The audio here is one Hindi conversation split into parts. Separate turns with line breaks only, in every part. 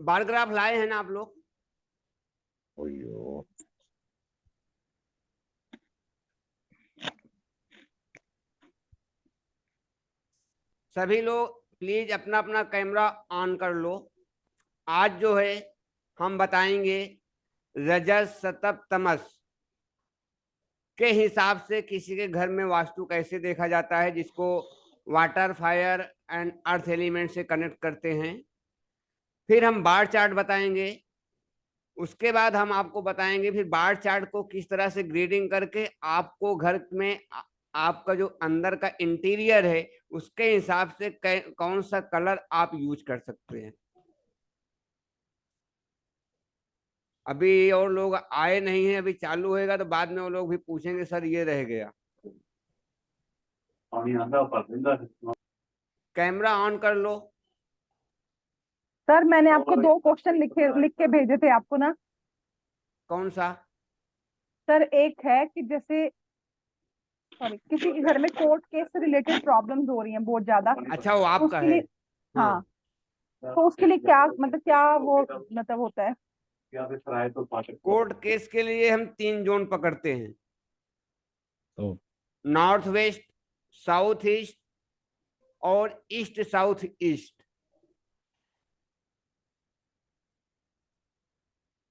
बार ग्राफ लाए हैं ना आप लोग?
ओयो।
सभी लोग प्लीज अपना अपना कैमरा ऑन कर लो। आज जो है हम बताएंगे रजस सतप तमस के हिसाब से किसी के घर में वास्तु कैसे देखा जाता है, जिसको water fire and earth element से कनेक्ट करते हैं। फिर हम बार चार्ट बताएंगे। उसके बाद हम आपको बताएंगे फिर बार चार्ट को किस तरह से ग्रेडिंग करके आपको घर में आपका जो अंदर का इंटीरियर है उसके हिसाब से कौन सा कलर आप यूज कर सकते हैं। अभी और लोग आए नहीं हैं, अभी चालू होएगा तो बाद में वो लोग भी पूछेंगे सर ये रह गया। कैमरा ऑन कर लो।
सर मैंने आपको 2 क्वेश्चन लिख के भेजे थे आपको ना।
कौन सा?
सर एक है कि जैसे सॉरी किसी के घर में कोर्ट केस से रिलेटेड प्रॉब्लम्स हो रही हैं बहुत ज्यादा,
अच्छा, वो
तो
आपका
उसके
है।
लिए हाँ,
हाँ,
तो उसके लिए क्या मतलब क्या वो मतलब होता है?
कोर्ट केस के लिए हम 3 जोन पकड़ते हैं।
तो
नॉर्थ वेस्ट, साउथ ईस्ट और ईस्ट साउथ ईस्ट।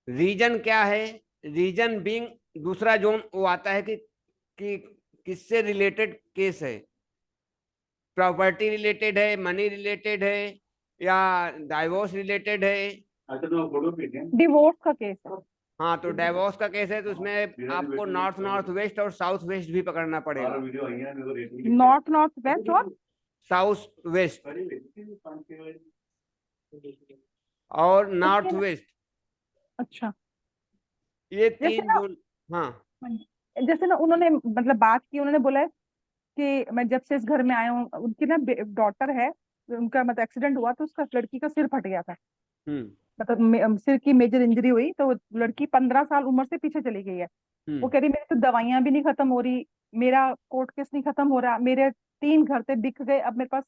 रीजन क्या है? रीजन बीइंग दूसरा जोन वो आता है कि किससे रिलेटेड केस है। प्रॉपर्टी रिलेटेड है, मनी रिलेटेड है, या डाइवोर्स रिलेटेड है।
डिवोर्स का केस है।
हाँ, तो डाइवोर्स का केस है तो उसमें आपको नॉर्थ नॉर्थ वेस्ट और साउथ वेस्ट भी पकड़ना पड़ेगा।
नॉर्थ नॉर्थ वेस्ट और
साउथ वेस्ट और नॉर्थ
उसके ना,
वेस्ट,
अच्छा
ये
जैसे
3 जोन। हाँ।
जैसे ना उन्होंने मतलब बात की, उन्होंने बोला है कि मैं जब से इस घर में आया हूँ, उनकी ना डॉटर है, उनका मतलब एक्सीडेंट हुआ तो उसका लड़की का सिर फट गया था।
हम्म।
मतलब सिर की मेजर इंजरी हुई, तो लड़की 15 साल उम्र से पीछे चली गई है। वो
हम्म।
कह रही मेरी तो दवाइयां भी नहीं खत्म हो रही, मेरा कोर्ट केस नहीं खत्म हो रहा, मेरे 3 घर थे बिक गए, अब मेरे पास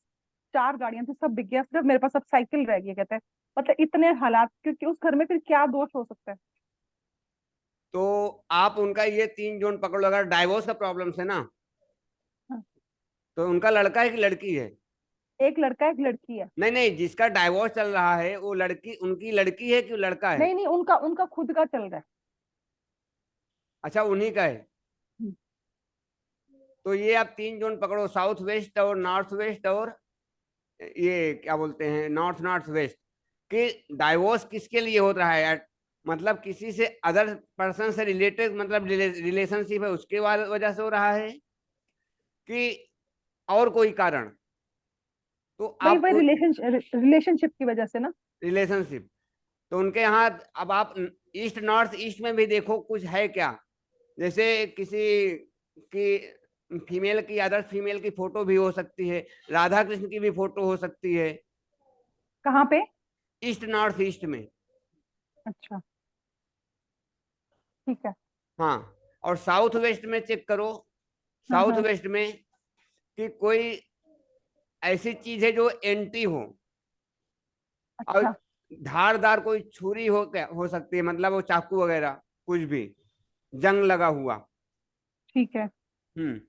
4 गाड़ियां थी सब बिक गया, सिर्फ मेरे पास अब साइकिल रह गई। कहते हैं मतलब इतने हालात, क्योंकि उस घर में फिर क्या दोष हो सकता है?
तो आप उनका ये 3 जोन पकड़ लो। अगर डाइवोर्स का प्रॉब्लम है ना,
हाँ,
तो उनका लड़का है कि लड़की है?
एक लड़का एक लड़की है।
नहीं नहीं, जिसका डाइवोर्स चल रहा है वो लड़की, उनकी लड़की है कि लड़का है?
नहीं नहीं, उनका उनका खुद का चल रहा है।
अच्छा, उन्हीं का है।
हम्म,
तो ये आप 3 जोन पकड़ो, साउथ वेस्ट और नॉर्थ वेस्ट और ये क्या बोलते हैं नॉर्थ नॉर्थ वेस्ट। कि डाइवोर्स किसके लिए हो रहा है? मतलब किसी से अदर पर्सन से रिलेटेड, मतलब रिलेशनशिप है उसके वजह से हो रहा है कि और कोई कारण? तो
वही
आप
वही रिलेशनशिप की वजह से ना।
रिलेशनशिप, तो उनके यहाँ अब आप ईस्ट नॉर्थ ईस्ट में भी देखो कुछ है क्या। जैसे किसी की फीमेल की, अदर फीमेल की फोटो भी हो सकती है, राधा कृष्ण की भी फोटो हो सकती है
कहाँ पे?
ईस्ट नॉर्थ ईस्ट में।
अच्छा ठीक है।
हाँ, और साउथ वेस्ट में चेक करो।
हाँ
साउथ
हाँ।
वेस्ट में कि कोई ऐसी चीज है जो एंटी हो, और
अच्छा
धारदार कोई छुरी हो सकती है, मतलब वो चाकू वगैरह कुछ भी, जंग लगा हुआ।
ठीक है।
हम्म।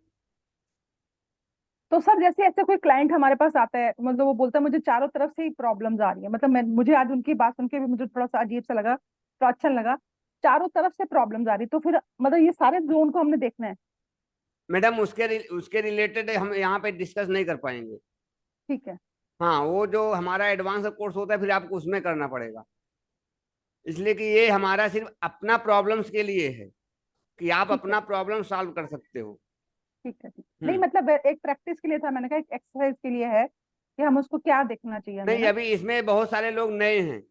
तो सर जैसे ऐसे कोई क्लाइंट हमारे पास आता है, मतलब वो बोलता है मुझे चारों तरफ से ही प्रॉब्लम्स आ रही है, मतलब मैं मुझे आज उनकी बात सुन के भी मुझे थोड़ा सा अजीब सा लगा, तो अच्छा नहीं लगा, चारों तरफ से प्रॉब्लम्स आ रही, तो फिर मतलब ये सारे जोन को हमने देखना है?
मैडम, उसके रिलेटेड हम यहाँ पे डिस्कस नहीं कर पाएंगे।
ठीक है।
हाँ, वो जो हमारा एडवांस कोर्स होता है फिर आपको उसमें करना पड़ेगा। इसलिए कि ये हमारा सिर्फ अपना प्रॉब्लम्स के लिए है, कि आप
ठीक है।
अपना प्रॉब्लम सॉल्व कर सकते हो।
ठीक है। ठीक नहीं,
हम्म।
मतलब एक प्रैक्टिस के लिए था, मैंने कहा एक एक्सरसाइज के लिए है कि हम उसको क्या देखना चाहिए हमें
नहीं,
ना।
अभी इसमें बहुत सारे लोग नए हैं।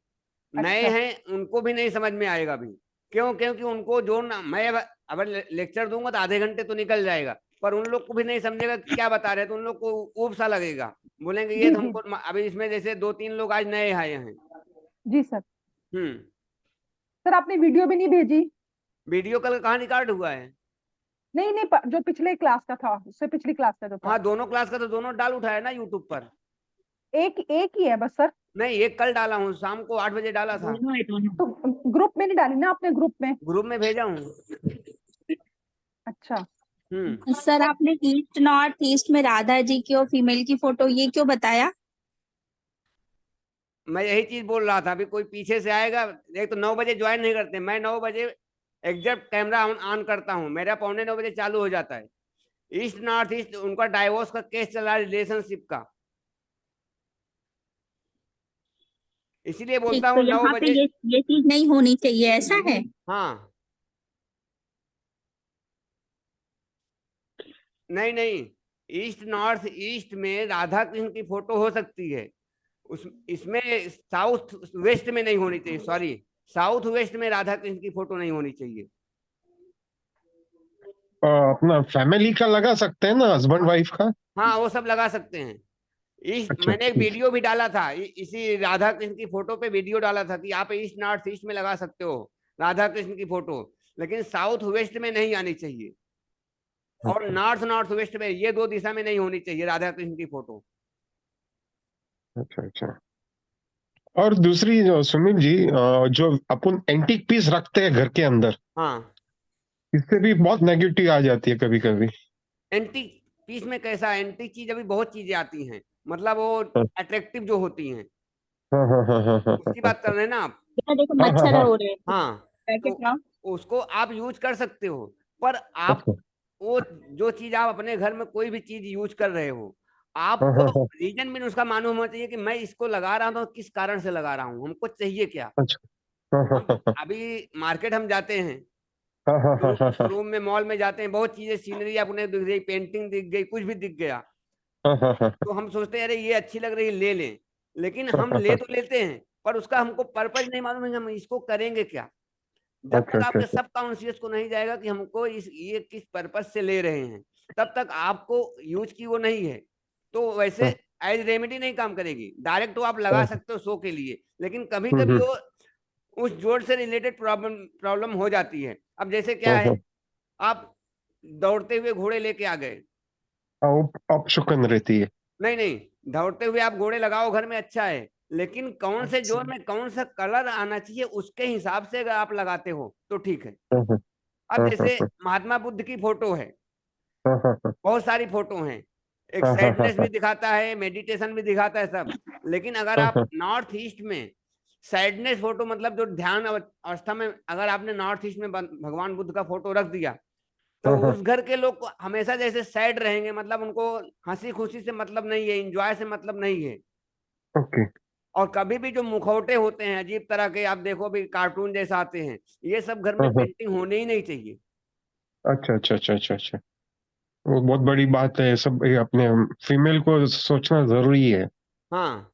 नए
अच्छा।
हैं, उनको भी नहीं समझ में आएगा भी। क्यों? क्योंकि उनको जो ना, मैं अगर लेक्चर दूंगा तो आधे घंटे तो निकल जाएगा, पर उन लोग को भी नहीं समझेगा कि क्या बता रहे हैं, तो उन लोग को ऊब सा लगेगा। बोलेंगे ये
जी
तो
जी।
हमको अभी इसमें जैसे 2-3 लोग आज नए आए हैं।
जी सर।
हम्म।
सर आपने वीडियो भी नहीं भेजी?
वीडियो कल कहाँ रिकॉर्ड हुआ है?
नहीं नहीं, जो पिछले क्लास का था, उससे पिछली क्लास का जो था।
हाँ, दोनों क्लास का तो दोनों डाल उठाया ना यूट्यूब पर।
एक एक ही है बस सर।
नहीं, एक कल डाला हूँ, शाम को 8 बजे डाला था।
दोनों है दोनों।
तो ग्रुप में नहीं डाली ना आपने? ग्रुप में?
ग्रुप में भेजा हूँ।
अच्छा।
सर आपने ईस्ट नॉर्थ ईस्ट में राधा जी की और फीमेल की फोटो ये क्यों बताया?
मैं यही चीज बोल रहा था, अभी कोई पीछे से आएगा। एक तो 9 बजे ज्वाइन नहीं करते, मैं 9 बजे एग्जैक्ट कैमरा ऑन करता हूँ, मेरा 8:45 चालू हो जाता है। ईस्ट नॉर्थ ईस्ट उनका डाइवोर्स का केस चल रहा है, रिलेशनशिप का, इसीलिए
ठीक,
बोलता
तो
हूँ नौ
यहाँ पे
बजे
ये चीज नहीं होनी चाहिए, ऐसा है?
हाँ, नहीं नहीं, ईस्ट नॉर्थ ईस्ट में राधा कृष्ण की फोटो हो सकती है, उस इसमें साउथ वेस्ट में नहीं होनी चाहिए, सॉरी, साउथ वेस्ट में राधा कृष्ण की फोटो नहीं होनी चाहिए।
अपना फैमिली का लगा सकते हैं ना, हस्बैंड वाइफ का।
हाँ, वो सब लगा सकते हैं। ईस्ट,
अच्छा
मैंने एक
ठीक।
वीडियो भी डाला था, इसी राधा कृष्ण की फोटो पे वीडियो डाला था कि आप ईस्ट नॉर्थ ईस्ट में लगा सकते हो राधा कृष्ण की फोटो, लेकिन साउथ वेस्ट में नहीं आनी चाहिए, और
अच्छा
नॉर्थ नॉर्थ वेस्ट में, ये दो दिशा में नहीं होनी चाहिए राधा कृष्ण की फोटो।
अच्छा अच्छा। और दूसरी सुनील जी, जो अपन एंटीक पीस रखते हैं घर के अंदर,
हाँ,
इससे भी बहुत नेगेटिव आ जाती है कभी कभी।
एंटीक पीस में कैसा, एंटीक चीज अभी बहुत चीजें आती हैं, मतलब वो
हाँ
अट्रैक्टिव जो होती हैं,
हाँ हाँ हाँ हाँ हाँ
उसकी
हाँ
बात कर रहे हैं ना आप।
यहाँ देखो
हाँ हाँ
मच्छर
हाँ।
हो रहे हैं।
हाँ,
पैकेट
तो
लाओ।
उसको आप यूज कर सकते हो, पर आप
अच्छा।
वो जो चीज आप अपने घर में कोई भी चीज यूज कर रहे हो,
हाँ
आपको
हाँ हाँ।
रीजन भी उसका मालूम होना चाहिए कि मैं इसको लगा रहा हूँ तो किस कारण से लगा रहा हूँ, हमको चाहिए क्या।
अच्छा। हाँ हाँ
हम
हाँ हाँ
अभी मार्केट हम जाते हैं,
हाँ हाँ हाँ हाँ हाँ
शोरूम में मॉल में जाते हैं, बहुत चीजें सीनरी आपने दिख गई, पेंटिंग दिख गई, कुछ भी दिख गया,
हाँ हाँ हाँ
तो हम सोचते हैं अरे ये अच्छी लग रही है, ले लें। लेकिन
हाँ
हम
हाँ
ले
हाँ।
तो लेते हैं, पर उसका हमको पर्पज नहीं मालूम है कि हम इसको करेंगे क्या। जब
अच्छा
तक
अच्छा
आपके
अच्छा।
सब कॉन्शियस को नहीं जाएगा कि हमको ये किस पर्पज से ले रहे हैं, तब तक आपको यूज की वो नहीं है, तो वैसे
हाँ
एज रेमेडी नहीं काम करेगी। डायरेक्ट तो आप लगा
हाँ।
सकते हो शो के लिए, लेकिन कभी कभी
हम्म।
वो उस जोड़ से रिलेटेड प्रॉब्लम प्रॉब्लम हो जाती है। अब जैसे क्या
हाँ
है,
हाँ
आप दौड़ते हुए घोड़े लेके आ गए,
हाँ, वो अपशुकन रहती है।
नहीं नहीं, दौड़ते हुए आप घोड़े लगाओ घर में, अच्छा है, लेकिन कौन से जोन में कौन सा कलर आना चाहिए उसके हिसाब से अगर आप लगाते हो तो ठीक है।
हाँ हाँ
अब
हाँ
जैसे
हाँ
महात्मा बुद्ध की फोटो है,
हाँ हाँ हाँ
बहुत सारी फोटो हैं, एक
हाँ हाँ हाँ
सैडनेस भी
हाँ
दिखाता है, मेडिटेशन भी दिखाता है सब, लेकिन अगर
हाँ
आप
हाँ
नॉर्थ ईस्ट में सैडनेस फोटो, मतलब जो ध्यान अवस्था में अगर आपने नॉर्थ ईस्ट में भगवान बुद्ध का फोटो रख दिया, तो
हाँ हाँ।
उस घर के लोग को हमेशा जैसे सैड रहेंगे, मतलब उनको हंसी खुशी से मतलब नहीं है, इंजॉय से मतलब नहीं है।
ओके।
और कभी भी जो मुखौटे होते हैं अजीब तरह के, आप देखो भी कार्टून जैसा आते हैं, ये सब घर में
हाँ हाँ।
पेंटिंग होने ही नहीं चाहिए।
अच्छा अच्छा अच्छा अच्छा अच्छा। वो बहुत बड़ी बात है, सब ये अपने फीमेल को सोचना जरूरी है।
हाँ,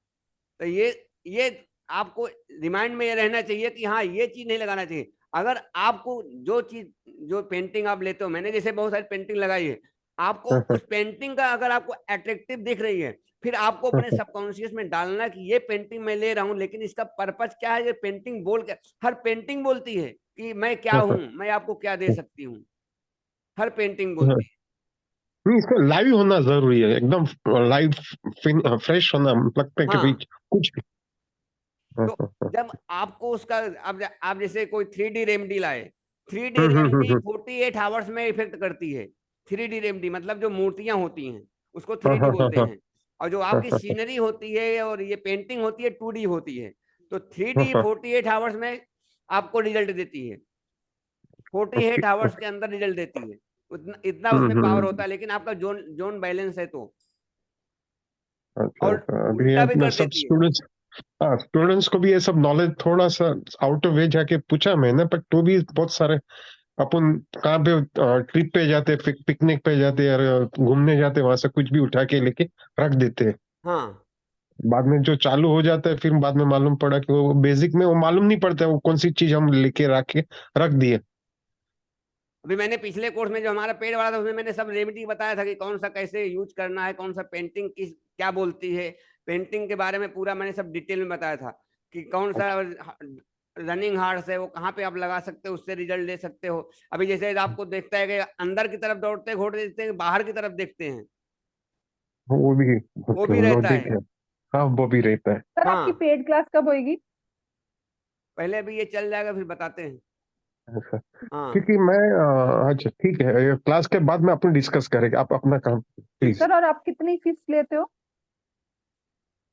तो ये आपको रिमाइंड में ये रहना चाहिए कि हाँ ये चीज नहीं लगाना चाहिए। अगर आपको जो चीज, जो पेंटिंग आप लेते हो, मैंने जैसे बहुत सारी पेंटिंग लगाई है, आपको
हाँ हाँ
उस पेंटिंग का अगर आपको अट्रैक्टिव दिख रही है, फिर आपको
हाँ
अपने
हाँ
सबकॉन्शियस में डालना कि ये पेंटिंग मैं ले रहा हूँ, लेकिन इसका पर्पज क्या है, ये पेंटिंग बोल के, हर पेंटिंग बोलती है कि मैं क्या
हाँ
हूँ,
हाँ
मैं आपको क्या दे सकती हूँ, हर पेंटिंग
हाँ।
बोलती है।
नहीं, इसमें लाइव होना जरूरी है, एकदम लाइव फ्रेश होना, लगता है कि भाई
हाँ,
कुछ। हाँ
तो
हाँ हाँ।
जब आपको उसका, अब आप जैसे कोई 3D रेमडी लाए, 3D रेमडी
हम्म।
48 आवर्स में इफेक्ट करती है। 3D रेमडी मतलब जो मूर्तियां होती हैं उसको
हाँ
3D
हाँ हाँ
बोलते
हाँ
हैं, और जो
हाँ
आपकी
हाँ
सीनरी होती है और ये पेंटिंग होती है 2D होती है। तो थ्री
हाँ
डी
हाँ।
48 आवर्स में आपको रिजल्ट देती है, forty
okay
eight hours
okay.
के अंदर रिजल्ट देती है। उतना इतना उसमें पावर होता है, लेकिन आपका जोन जोन बैलेंस है तो,
अच्छा
और
अच्छा। अभी
उल्टा भी
अपने
कर
सब
देती है।
स्टूडेंट्स, हाँ स्टूडेंट्स को भी ये सब नॉलेज थोड़ा सा आउट ऑफ वे जाके पूछा मैंने, पर तो भी बहुत सारे अपन कहाँ पे ट्रिप पे जाते, पिकनिक पे जाते यार, घूमने जाते, वहां से कुछ भी उठा के लेके रख देते हैं।
हाँ,
बाद में जो चालू हो जाता है, फिर बाद में मालूम पड़ा कि वो बेसिक में वो मालूम नहीं पड़ता है वो कौन सी चीज हम लेके रखे रख दिए।
अभी मैंने पिछले कोर्स में जो हमारा पेड वाला था, उसमें मैंने सब रेमेडी बताया था कि कौन सा कैसे यूज करना है, कौन सा पेंटिंग किस क्या बोलती है, पेंटिंग के बारे में पूरा मैंने सब डिटेल में बताया था कि कौन सा
अच्छा।
रनिंग हार्स है वो कहाँ पे आप लगा सकते हो, उससे रिजल्ट ले सकते हो। अभी जैसे आपको देखता है कि अंदर की तरफ दौड़ते घोड़े देखते हैं, बाहर की तरफ देखते हैं,
वो भी
वो
ओके,
भी रहता
नोटिक
है।
है। हाँ वो भी रहता है।
सर आपकी
हाँ
पेड क्लास कब होएगी?
पहले अभी ये चल जाएगा फिर बताते हैं।
ऐसा
हाँ
क्योंकि मैं अच्छा ठीक है, ये क्लास के बाद में अपन डिस्कस करेंगे, आप अपना काम प्लीज।
सर और आप कितनी फीस लेते हो?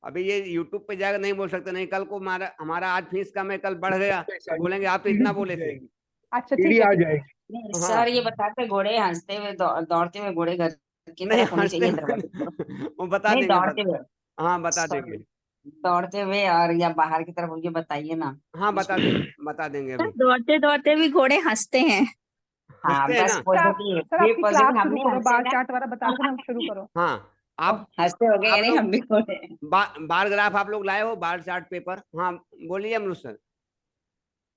अभी ये यूट्यूब पे जाकर नहीं बोल सकते, नहीं कल को हमारा हमारा आज फीस कम है, कल बढ़ गया तो बोलेंगे आप तो इतना बोले थे।
अच्छा
सीढ़ी
ठीक है
आ
ठीक है।
जाएगी।
नहीं
हाँ
सर, ये बताते घोड़े हंसते हुए दौड़ते हुए घोड़े घर की
नहीं
तरफ होनी
हंसते
चाहिए
हुए
दरवाजे पर।
वो बता
नहीं,
देंगे
दौड़ते हुए।
हाँ बता देंगे।
सॉरी, दौड़ते हुए और या बाहर की तरफ मुझे बताइए ना।
हाँ बता देंगे
सर
अभी।
दौड़ते दौड़ते भी घोड़े हंसते हैं।
हाँ,
हंसते हैं
बस
ना।
सर आप
पॉजिटिव,
सर
बी
आपकी क्लास
पॉजिटिव, हम
शुरू
नहीं
करो,
हंसे
बार
ना।
चार्ट वाला बता रहे थे ना, शुरू करो।
हाँ
हंसते हो गए
आप
यानी
लोग
हम भी घोड़े।
बार ग्राफ आप लोग लाए हो, बार चार्ट पेपर। हाँ बोलिए अमरुद सर।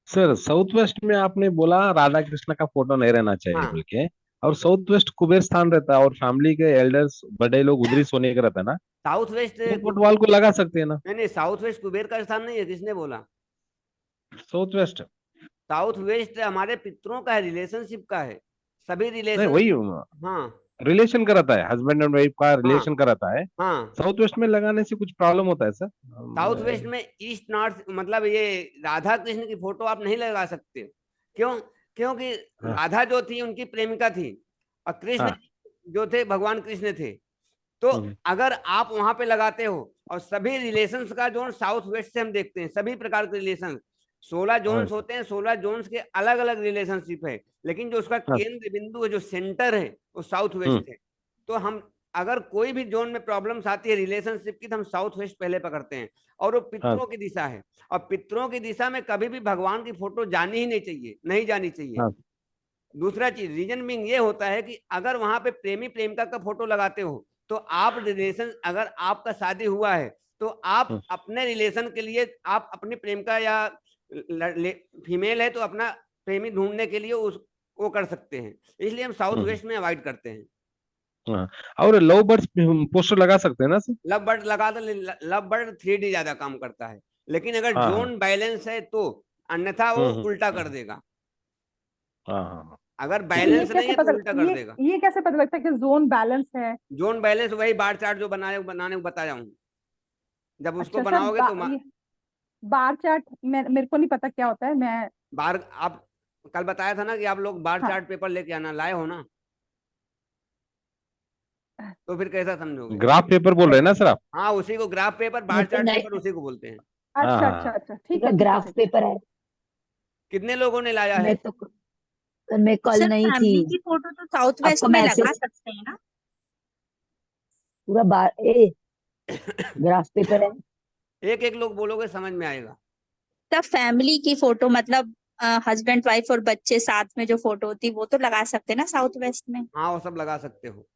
सर साउथ वेस्ट में आपने बोला राधा कृष्ण का फोटो नहीं रहना चाहिए
हाँ
बोल के, और साउथ वेस्ट कुबेर स्थान रहता है और फैमिली के एल्डर्स बड़े लोग उधर ही सोने का रहता है ना,
साउथ वेस्ट
वो फुटबॉल को लगा सकते हैं ना।
नहीं नहीं, साउथ वेस्ट कुबेर का स्थान नहीं है, किसने बोला?
साउथ वेस्ट
साउथ वेस्ट हमारे पितरों का है, रिलेशनशिप का है, सभी
नहीं,
रिलेशन।
वही
हाँ
रिलेशन कराता है, हस्बैंड एंड वाइफ का
हाँ
रिलेशन कराता है।
हाँ।
साउथ वेस्ट में लगाने से कुछ प्रॉब्लम होता है सर?
साउथ वेस्ट में ईस्ट नॉर्थ मतलब ये राधा कृष्ण की फोटो आप नहीं लगा सकते। क्यों? क्योंकि
हाँ
राधा जो थी उनकी प्रेमिका थी और कृष्ण
हाँ।
जो थे भगवान कृष्ण थे। तो
हम्म,
अगर आप वहां पे लगाते हो, और सभी रिलेशंस का जोन साउथ वेस्ट से हम देखते हैं, सभी प्रकार के रिलेशन 16
हाँ
जोन्स होते हैं, 16 जोन्स के अलग अलग रिलेशनशिप है, लेकिन जो उसका
हाँ।
केंद्र बिंदु है, जो सेंटर है, वो साउथ वेस्ट है। तो हम अगर कोई भी जोन में प्रॉब्लम्स आती है रिलेशनशिप की, तो हम साउथ वेस्ट पहले पकड़ते हैं, और वो
हाँ
पितरों की दिशा है। और पितरों की दिशा में कभी भी भगवान की फोटो जानी ही नहीं चाहिए, नहीं जानी चाहिए।
हाँ।
दूसरा चीज रीजन बिंग ये होता है कि अगर वहां पे प्रेमी प्रेमिका का फोटो लगाते हो, तो आप रिलेशन, अगर आपका शादी हुआ है, तो आप
हम्म,
अपने रिलेशन के लिए, आप अपनी प्रेमिका या फीमेल है तो अपना प्रेमी ढूंढने के लिए उस वो कर सकते हैं। इसलिए हम साउथ
हम्म,
वेस्ट में अवॉइड करते हैं।
हाँ। और लव बर्ड्स पोस्टर लगा सकते हैं ना सर?
लव बर्ड लगा तो लव बर्ड 3D ज्यादा काम करता है, लेकिन अगर
हाँ हाँ।
जोन बैलेंस है तो, अन्यथा वो उल्टा कर देगा।
हाँ हाँ हाँ।
अगर
तो ये
बैलेंस नहीं
कैसे
है तो
पता
उल्टा कर देगा।
ये कैसे पता लगता है कि जोन बैलेंस है?
जोन बैलेंस वही बार चार्ट जो बनाने को बताया हूँ, जब उसको
अच्छा सर
बनाओगे तो
ये बार चार्ट मेरे को नहीं पता क्या होता है, मैं
बार आप कल बताया था ना कि आप लोग बार
हाँ
चार्ट पेपर लेके आना, लाए हो ना? तो फिर कैसा समझोगे?
ग्राफ पेपर बोल रहे हैं ना सर आप?
हाँ उसी को ग्राफ पेपर, बार
मैं तो
चार्ट
नहीं,
पेपर उसी को बोलते हैं।
हाँ
अच्छा
हाँ
अच्छा
हाँ।
अच्छा ठीक
पूरा
है ठीक है
ग्राफ
ठीक है।
पेपर है।
कितने लोगों ने लाया है?
मैं तो मैं कल
सर
नहीं थी।
फैमिली की फोटो तो साउथ वेस्ट
आपको
में लगा
मैसेज
सकते हैं ना?
पूरा बार ग्राफ पेपर है।
एक एक लोग बोलोगे समझ में आएगा।
सर फैमिली की फोटो मतलब हस्बैंड वाइफ और बच्चे साथ में जो फोटो होती वो तो लगा सकते हैं ना साउथ वेस्ट में?
हाँ वो सब लगा सकते हो।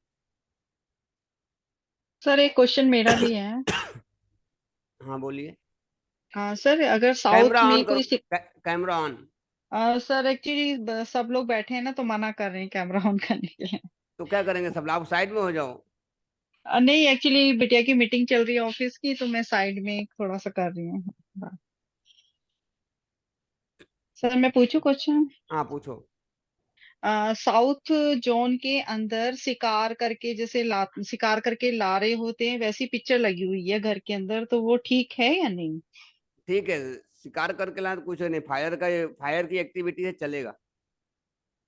सर एक क्वेश्चन मेरा भी है।
हाँ बोलिए।
हाँ सर, अगर
कैमरा
साउथ
ऑन
में
करो,
कोई
कैमरा ऑन।
सर एक्चुअली सब लोग बैठे हैं ना, तो मना कर रहे हैं कैमरा ऑन करने के लिए।
तो क्या करेंगे सब, आप साइड में हो जाओ।
नहीं, एक्चुअली बिटिया की मीटिंग चल रही है ऑफिस की, तो मैं साइड में थोड़ा सा कर रही हूँ। हाँ। सर मैं पूछूं क्वेश्चन?
हाँ पूछो।
साउथ जोन के अंदर शिकार करके जैसे शिकार करके ला रहे होते हैं, वैसी पिक्चर लगी हुई है घर के अंदर, तो वो ठीक है या नहीं?
ठीक है, शिकार करके लाए तो कुछ नहीं, फायर की एक्टिविटी है, चलेगा।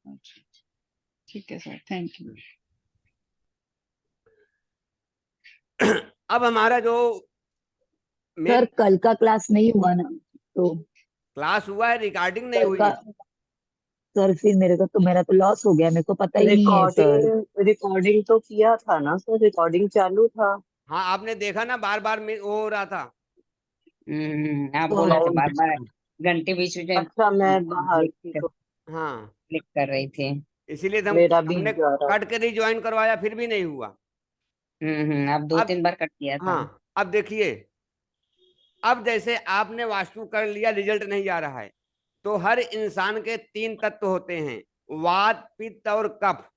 अच्छा, ठीक है सर, थैंक यू।
अब हमारा जो
सर
मेन
कल का क्लास नहीं हुआ ना, तो
क्लास हुआ है, रिकॉर्डिंग नहीं
कल
हुई
का
है।
सर फिर मेरा तो लॉस हो गया, मेरे को पता ही नहीं है सर।
रिकॉर्डिंग रिकॉर्डिंग तो किया था ना सर, रिकॉर्डिंग चालू था।
हाँ आपने देखा ना, बार बार वो हो रहा था।
आप
तो
बोल रहे थे बार
साउंड
बार, घंटे बीच में
अच्छा मैं बाहर
क्लिक
थी
कर,
तो
हाँ
क्लिक कर रही थी।
इसीलिए तो
मेरा भी
हमने
जा रहा
कट के रिज्वाइन करवाया, फिर भी नहीं हुआ।
आप दो
अब
तीन बार कट किया था।
हाँ अब देखिए, अब जैसे आपने वास्तु कर लिया, रिजल्ट नहीं आ रहा है, तो हर इंसान के 3 तत्व होते हैं, वात पित्त और कफ।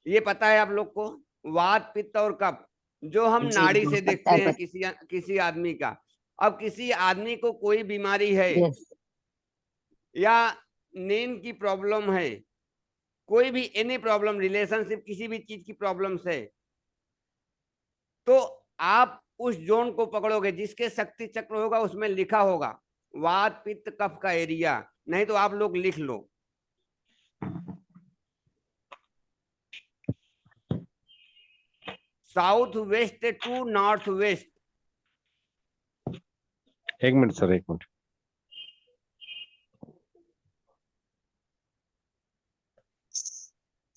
ये पता है आप लोग को? वात पित्त और कफ, जो हम
जी
नाड़ी
जी
से
पता
देखते
है
हैं किसी आदमी का। अब किसी आदमी को कोई बीमारी है,
यस।
या नींद की प्रॉब्लम है, कोई भी एनी प्रॉब्लम, रिलेशनशिप किसी भी चीज की प्रॉब्लम्स है, तो आप उस जोन को पकड़ोगे जिसके शक्ति चक्र होगा, उसमें लिखा होगा वात पित्त कफ का एरिया, नहीं तो आप लोग लिख लो। South west to north west.
एक मिनट सर, एक मिनट।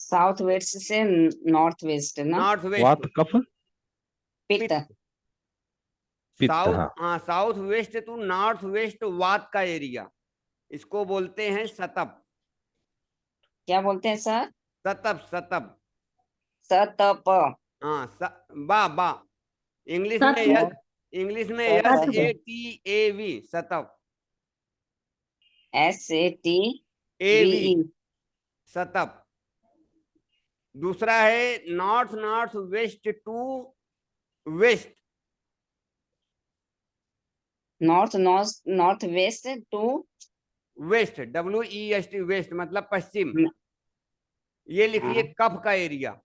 साउथ वेस्ट से नॉर्थ वेस्ट ना।
नॉर्थ
वात
वेस्ट
कफ
पित्त।
पित्त,
साउथ,
हाँ।
हाँ, south west to north west वात का एरिया, इसको बोलते हैं सतप।
क्या बोलते हैं सर?
सतप, सतप।
सतप।
हाँ, बा इंग्लिश में
सत्व।
इंग्लिश में
सतप।
SATAV, सतप।
SATVE।
सतप। दूसरा है north north west to west.
North north north west to
west, WEST, west मतलब पश्चिम। ये लिखिए कफ का एरिया,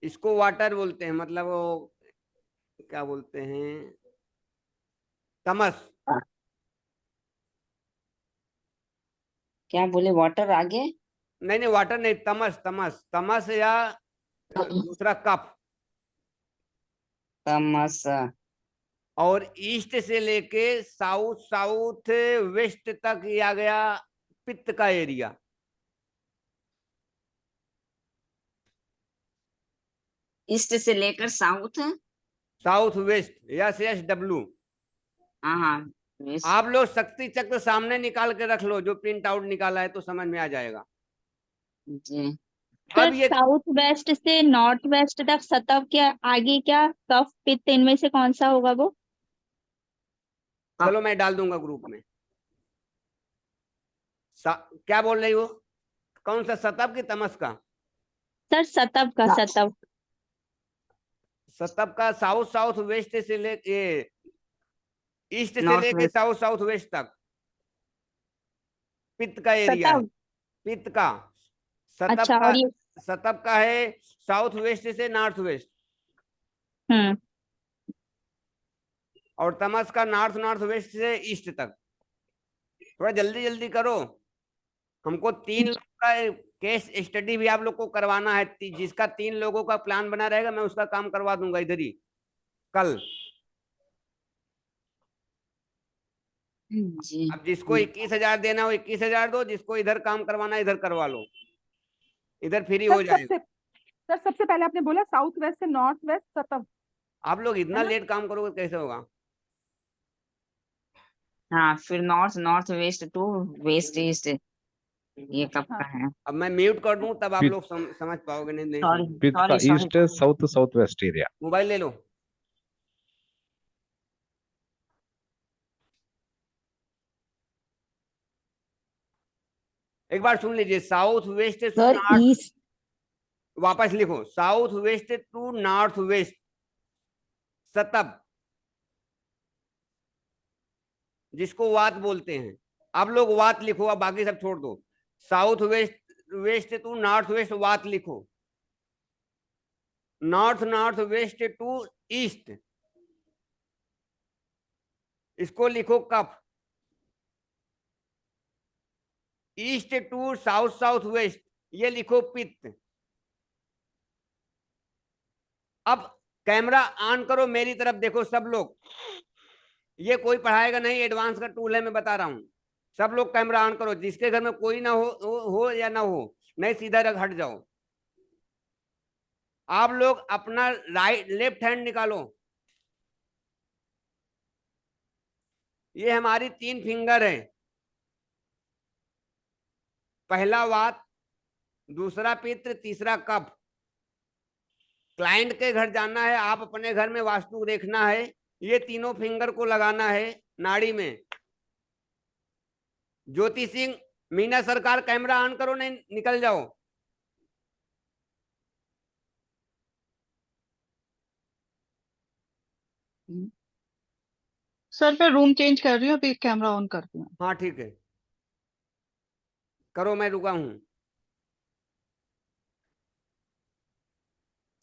इसको वाटर बोलते हैं, मतलब वो क्या बोलते हैं, तमस।
क्या बोले? वाटर आगे?
नहीं नहीं, वाटर नहीं, तमस, तमस, तमस या दूसरा कफ।
तमस।
और ईस्ट से लेके साउथ साउथ वेस्ट तक ये आ गया पित्त का एरिया।
ईस्ट से लेकर साउथ।
South waste, SSW।
हाँ हाँ वेस्ट।
आप लोग शक्ति चक्र सामने निकाल के रख लो, जो प्रिंट आउट निकाला है, तो समझ में आ जाएगा।
जी।
अब
सर
ये
साउथ वेस्ट से नॉर्थ वेस्ट तक सतव के आगे क्या कफ पित्त, इनमें से कौन सा होगा वो?
चलो मैं डाल दूंगा ग्रुप में। क्या बोल रही हो? कौन सा, सतप की तमस का?
सर सतव का, सतव।
सतप का साउथ साउथ वेस्ट से लेके ईस्ट से
नॉर्थ
लेके
वेस्ट।
साउथ साउथ वेस्ट तक पित्त का एरिया है।
सतव।
पित्त का। सतप
अच्छा,
का,
और ये?
सतप का है साउथ वेस्ट से नॉर्थ वेस्ट,
हम्म।
और तमस का नॉर्थ नॉर्थ वेस्ट से ईस्ट तक। थोड़ा जल्दी जल्दी करो, हमको 3 लोग का केस स्टडी भी आप लोग को करवाना है। जिसका 3 लोगों का प्लान बना रहेगा, मैं उसका काम करवा दूंगा इधर ही कल।
जी।
अब जिसको 21,000 देना हो 21,000 दो, जिसको इधर काम करवाना इधर करवा लो, इधर फ्री हो
सर
जाएगा।
सबसे पहले आपने बोला साउथ वेस्ट से नॉर्थ वेस्ट सतव,
आप लोग इतना
है ना?
लेट काम करोगे कैसे होगा?
हाँ, फिर north north west to west east, ये कब
हाँ।
का है?
अब मैं म्यूट कर दूं तब आप
पित्त,
लोग समझ पाओगे, नहीं नहीं
सॉरी
समझ।
पित्त का
sorry sorry.
East south south west area.
Mobile ले लो। एक बार सुन लीजिए, south west to
sir
north,
east.
वापस लिखो, south west to north west सतप, जिसको वात बोलते हैं। आप लोग वात लिखो, अब बाकी सब छोड़ दो। South west to north west वात लिखो। North north west to east, इसको लिखो कफ। East to south south west, ये लिखो पित्त। अब कैमरा ऑन करो, मेरी तरफ देखो सब लोग। ये कोई पढ़ाएगा नहीं, एडवांस का टूल है, मैं बता रहा हूं। सब लोग कैमरा ऑन करो, जिसके घर में कोई ना हो या ना हो, नहीं सीधा हट जाओ। आप लोग अपना राइट लेफ्ट हैंड निकालो। ये हमारी 3 फिंगर है। पहला वात, दूसरा पित्र, तीसरा कफ। क्लाइंट के घर जाना है, आप अपने घर में वास्तु देखना है, ये तीनों फिंगर को लगाना है नाड़ी में। ज्योति सिंह, मीना सरकार, कैमरा ऑन करो, नहीं निकल जाओ।
सर मैं रूम चेंज कर रही हूँ, अभी कैमरा ऑन करती हूँ।
हाँ ठीक है, करो, मैं रुका हूं।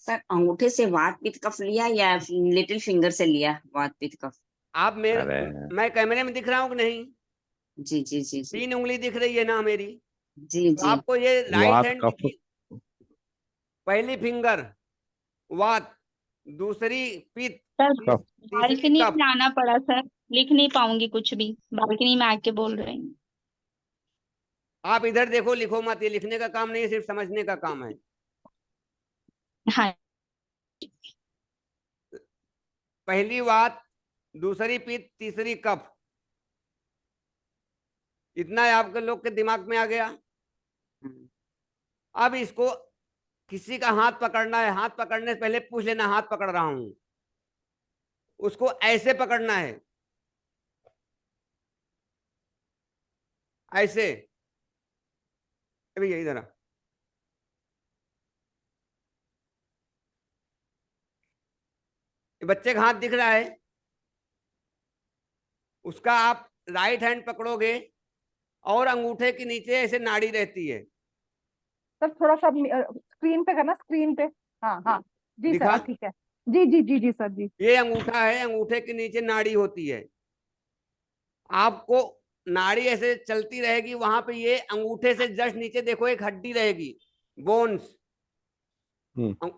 सर अंगूठे से वात पित्त कफ लिया या लिटिल फिंगर से लिया वात पित्त कफ?
आप मेरे
अरे
मैं कैमरे में दिख रहा हूँ कि नहीं?
जी जी जी जी
3 उंगली दिख रही है ना मेरी?
जी
तो
जी।
आपको ये राइट
वात
हैंड
कफ
की पहली फिंगर वात, दूसरी पित्त,
सर
कफ
तीसरी
बालकनी
कफ।
में आना पड़ा सर, लिख नहीं पाऊंगी कुछ भी, बालकनी में आके बोल रही हूँ।
आप इधर देखो, लिखो मत, ये लिखने का काम नहीं है, सिर्फ समझने का काम है।
हाँ
पहली वात, दूसरी पित्त, तीसरी कफ। इतना आपके लोग के दिमाग में आ गया। अब इसको किसी का हाथ पकड़ना है, हाथ पकड़ने से पहले पूछ लेना हाथ पकड़ रहा हूं, उसको ऐसे पकड़ना है, ऐसे। भैया इधर आ। ये बच्चे का हाथ दिख रहा है, उसका आप राइट हैंड पकड़ोगे और अंगूठे के नीचे ऐसे नाड़ी रहती है।
सर थोड़ा सा स्क्रीन पे करना, स्क्रीन पे। हाँ हाँ जी सर,
दिखा?
ठीक है। जी जी जी जी सर जी।
ये अंगूठा है, अंगूठे के नीचे नाड़ी होती है। आपको नाड़ी ऐसे चलती रहेगी, वहां पे ये अंगूठे से जस्ट नीचे देखो एक हड्डी रहेगी, बोन्स।
हम्म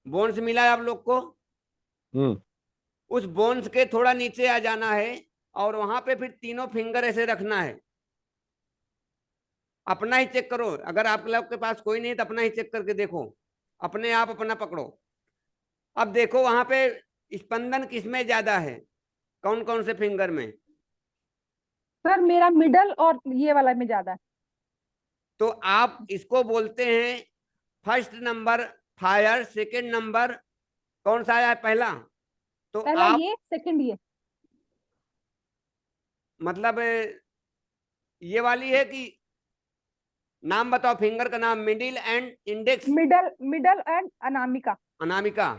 बोन्स मिला है आप लोग को?
हम्म
उस बोन्स के थोड़ा नीचे आ जाना है और वहां पे फिर तीनों फिंगर ऐसे रखना है। अपना ही चेक करो, अगर आप लोग के पास कोई नहीं तो अपना ही चेक करके देखो, अपने आप अपना पकड़ो। अब देखो वहां पे स्पंदन किसमें ज्यादा है, कौन कौन से फिंगर में?
सर मेरा मिडल और ये वाला में ज्यादा है।
तो आप इसको बोलते हैं first number fire, second number कौन सा आया है पहला? तो
पहला
आप
ये, सेकंड ये।
मतलब ये वाली है कि नाम बताओ फिंगर का नाम, middle and index,
middle, middle and Anamika.
Anamika.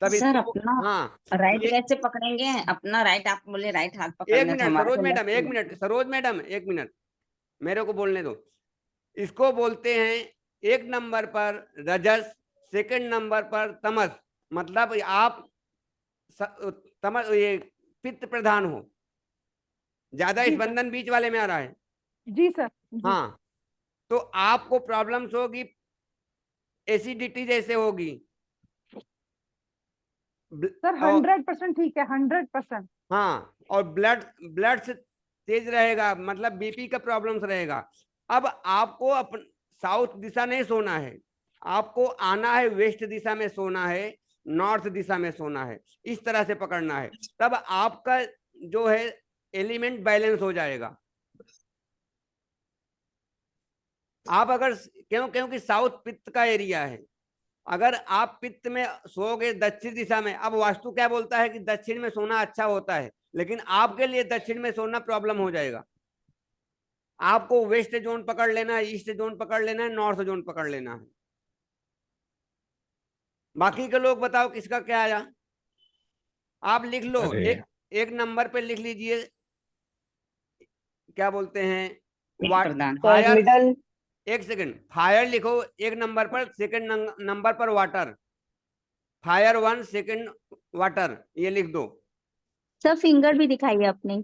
तब
सर
इसको
अपना
हाँ
राइट
ये
कैसे पकड़ेंगे? अपना राइट आप बोले राइट हाथ
एक
पकड़ना था,
मिनट
हमारा
सरोज
तो
मैडम, एक
लेफ्ट।
मिनट सरोज मैडम, एक मिनट मेरे को बोलने दो। इसको बोलते हैं एक नंबर पर रजस, सेकंड नंबर पर तमस। मतलब आप तमस, ये पित्त प्रधान हो, ज्यादा
जी सर,
स्पंदन बीच वाले में आ रहा है।
जी सर जी।
हाँ, तो आपको प्रॉब्लम्स होगी, एसिडिटी जैसे होगी।
सर
और
100% ठीक है, 100%।
हाँ, और ब्लड ब्लड से तेज रहेगा, मतलब बीपी का प्रॉब्लम्स रहेगा। अब आपको अपन साउथ दिशा नहीं सोना है, आपको आना है वेस्ट दिशा में सोना है, नॉर्थ दिशा में सोना है, इस तरह से पकड़ना है। तब आपका जो है एलिमेंट बैलेंस हो जाएगा। आप अगर क्योंकि साउथ पित्त का एरिया है, अगर आप पित्त में सोओगे दक्षिण दिशा में, अब वास्तु क्या बोलता है कि दक्षिण में सोना अच्छा होता है, लेकिन आपके लिए दक्षिण में सोना प्रॉब्लम हो जाएगा। आपको वेस्ट जोन पकड़ लेना है, ईस्ट जोन पकड़ लेना है, नॉर्थ जोन पकड़ लेना है। बाकी के लोग बताओ किसका क्या आया? आप लिख लो,
अरे
एक नंबर पे लिख लीजिए, क्या बोलते हैं,
पित्त प्रधान।
Sir
fire.
मिडल।
एक सेकंड, फायर लिखो एक नंबर पर, सेकंड नंबर पर वाटर, फायर 1, सेकंड वाटर, ये लिख दो।
सर फिंगर भी दिखाइए अपने।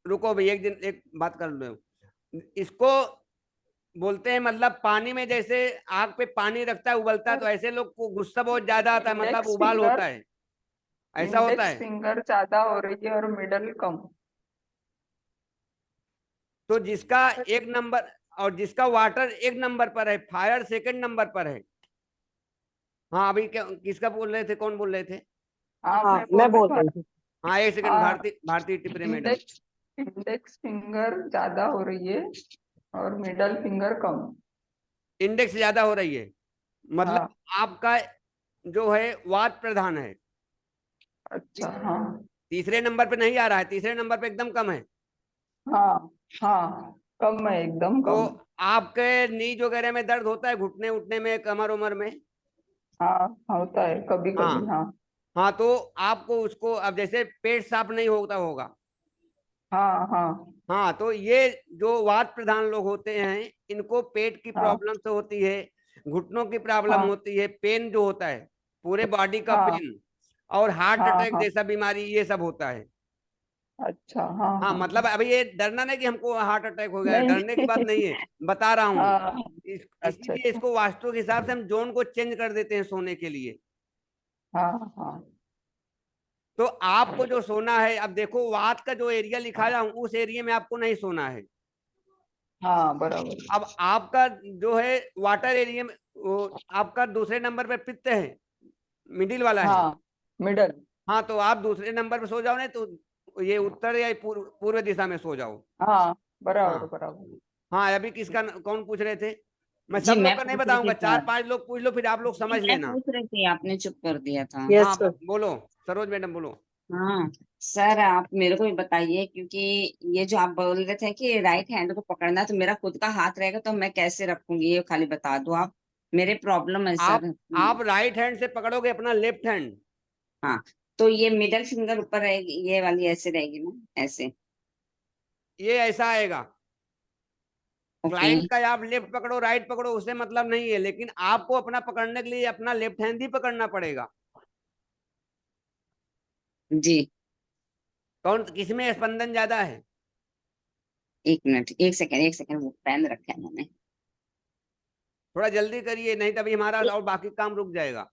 रुको भाई, एक दिन एक बात कर लो। इसको बोलते हैं, मतलब पानी में जैसे आग पे पानी रखता है उबलता है, तो ऐसे लोग को गुस्सा बहुत ज्यादा आता है, मतलब
इंडेक्स
उबाल
फिंगर,
होता है, ऐसा होता
इंडेक्स
है।
फिंगर ज्यादा हो रही है और मिडल कम।
तो जिसका एक नंबर और जिसका वाटर एक नंबर पर है, फायर सेकंड नंबर पर है। हाँ, अभी क्या किसका बोल रहे थे, कौन बोल रहे थे?
हाँ
हाँ मैं बोल रही थी।
हाँ, एक सेकंड,
हाँ,
Bharti Bharti Tipre madam.
Index index finger ज्यादा हो रही है और मिडल फिंगर कम।
इंडेक्स ज्यादा हो रही है, मतलब
हाँ
आपका जो है वात प्रधान है।
अच्छा। हाँ
तीसरे नंबर पे नहीं आ रहा है, तीसरे नंबर पे एकदम कम है।
हाँ हाँ, कम है, एकदम
तो
कम।
आपके नीज वगैरह में दर्द होता है, घुटने उठने में, कमर उमर में?
हाँ होता है कभी कभी।
हाँ
हाँ
हाँ, तो आपको उसको, अब जैसे पेट साफ नहीं होता होगा,
हाँ हाँ
हाँ, तो ये जो वात प्रधान लोग होते हैं, इनको पेट की
हाँ
प्रॉब्लम से होती है, घुटनों की प्रॉब्लम
हाँ
होती है, पेन जो होता है, पूरे बॉडी का
हाँ
पेन और हार्ट
हाँ
अटैक
हाँ।
जैसा बीमारी ये सब होता है।
अच्छा हाँ
हाँ
हाँ
मतलब अभी ये डरना नहीं कि हमको हार्ट अटैक हो गया है,
नहीं
डरने की बात नहीं है, बता रहा हूँ।
हाँ अच्छा
इसीलिए
अच्छा
इसको वास्तु के हिसाब से हम जोन को चेंज कर देते हैं सोने के लिए।
हाँ हाँ
तो आपको जो सोना है, अब देखो वात का जो एरिया लिखाया हूं उस एरिया में आपको नहीं सोना है।
हाँ बराबर।
अब आपका जो है वाटर एरिया में, वो आपका दूसरे नंबर पे पित्त है, मिडिल वाला है।
हाँ मिडल।
हाँ तो आप दूसरे नंबर पे सो जाओ, नहीं तो ये उत्तर या पूर्व दिशा में सो जाओ।
हाँ बराबर
हाँ
बराबर।
हाँ, अभी किसका कौन पूछ रहे थे? मैं
जी
सब
मैं
लोग का नहीं
पूछ रही थी
बताऊंगा,
सर।
4-5 लोग पूछ लो, फिर आप लोग
जी
समझ
मैं
लेना।
पूछ रही थी, आपने चुप कर दिया था।
यस
हाँ
सर।
बोलो सरोज मैडम बोलो।
हाँ सर, आप मेरे को भी बताइए, क्योंकि ये जो आप बोल रहे थे कि राइट हैंड को पकड़ना, तो मेरा खुद का हाथ रहेगा तो मैं कैसे रखूंगी, ये खाली बता दो आप। मेरे प्रॉब्लम है
आप
सर।
आप राइट हैंड से पकड़ोगे अपना लेफ्ट हैंड,
हाँ, तो ये मिडल फिंगर ऊपर रहेगी, ये वाली ऐसे रहेगी ना, ऐसे।
ये ऐसा आएगा।
ओके।
क्लाइंट का आप लेफ्ट पकड़ो राइट पकड़ो उससे मतलब नहीं है, लेकिन आपको अपना पकड़ने के लिए अपना लेफ्ट हैंड ही पकड़ना पड़ेगा।
जी।
कौन किसमें स्पंदन ज्यादा है?
एक मिनट, एक सेकंड, वो पेन रखा है मैंने।
थोड़ा जल्दी करिए, नहीं तभी हमारा और बाकी काम रुक जाएगा।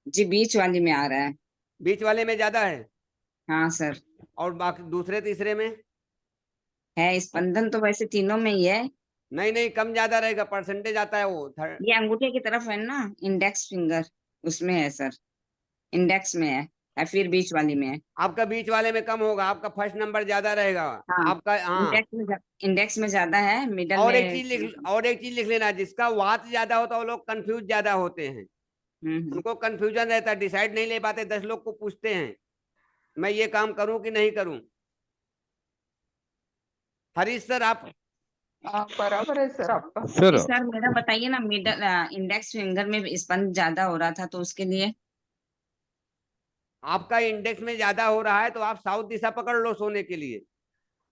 जी, बीच वाली में आ रहा है।
बीच वाले में ज्यादा है
हाँ सर।
और बाकी दूसरे तीसरे में?
है, स्पंदन तो वैसे तीनों में ही है।
नहीं नहीं, कम ज्यादा रहेगा, परसेंटेज आता है वो
ये अंगूठे की तरफ है ना, इंडेक्स फिंगर, उसमें है सर। इंडेक्स में है, या फिर बीच वाली में है।
आपका बीच वाले में कम होगा, आपका फर्स्ट नंबर ज्यादा रहेगा।
हाँ,
आपका हाँ।
इंडेक्स में ज्यादा है, मिडल
और एक
में।
चीज लिख, और एक चीज लिख लेना, जिसका वात ज्यादा होता है वो लोग कंफ्यूज ज्यादा होते हैं,
हम्म।
उनको कंफ्यूजन रहता है, डिसाइड नहीं ले पाते, 10 लोग को पूछते हैं मैं ये काम करूं कि नहीं करूं। हरीश सर आप?
हाँ बराबर है सर आपका।
सर
जी सर, मेरा बताइए ना, मिडल इंडेक्स फिंगर में स्पंद ज्यादा हो रहा था, तो उसके लिए।
आपका इंडेक्स में ज्यादा हो रहा है तो आप साउथ दिशा पकड़ लो सोने के लिए।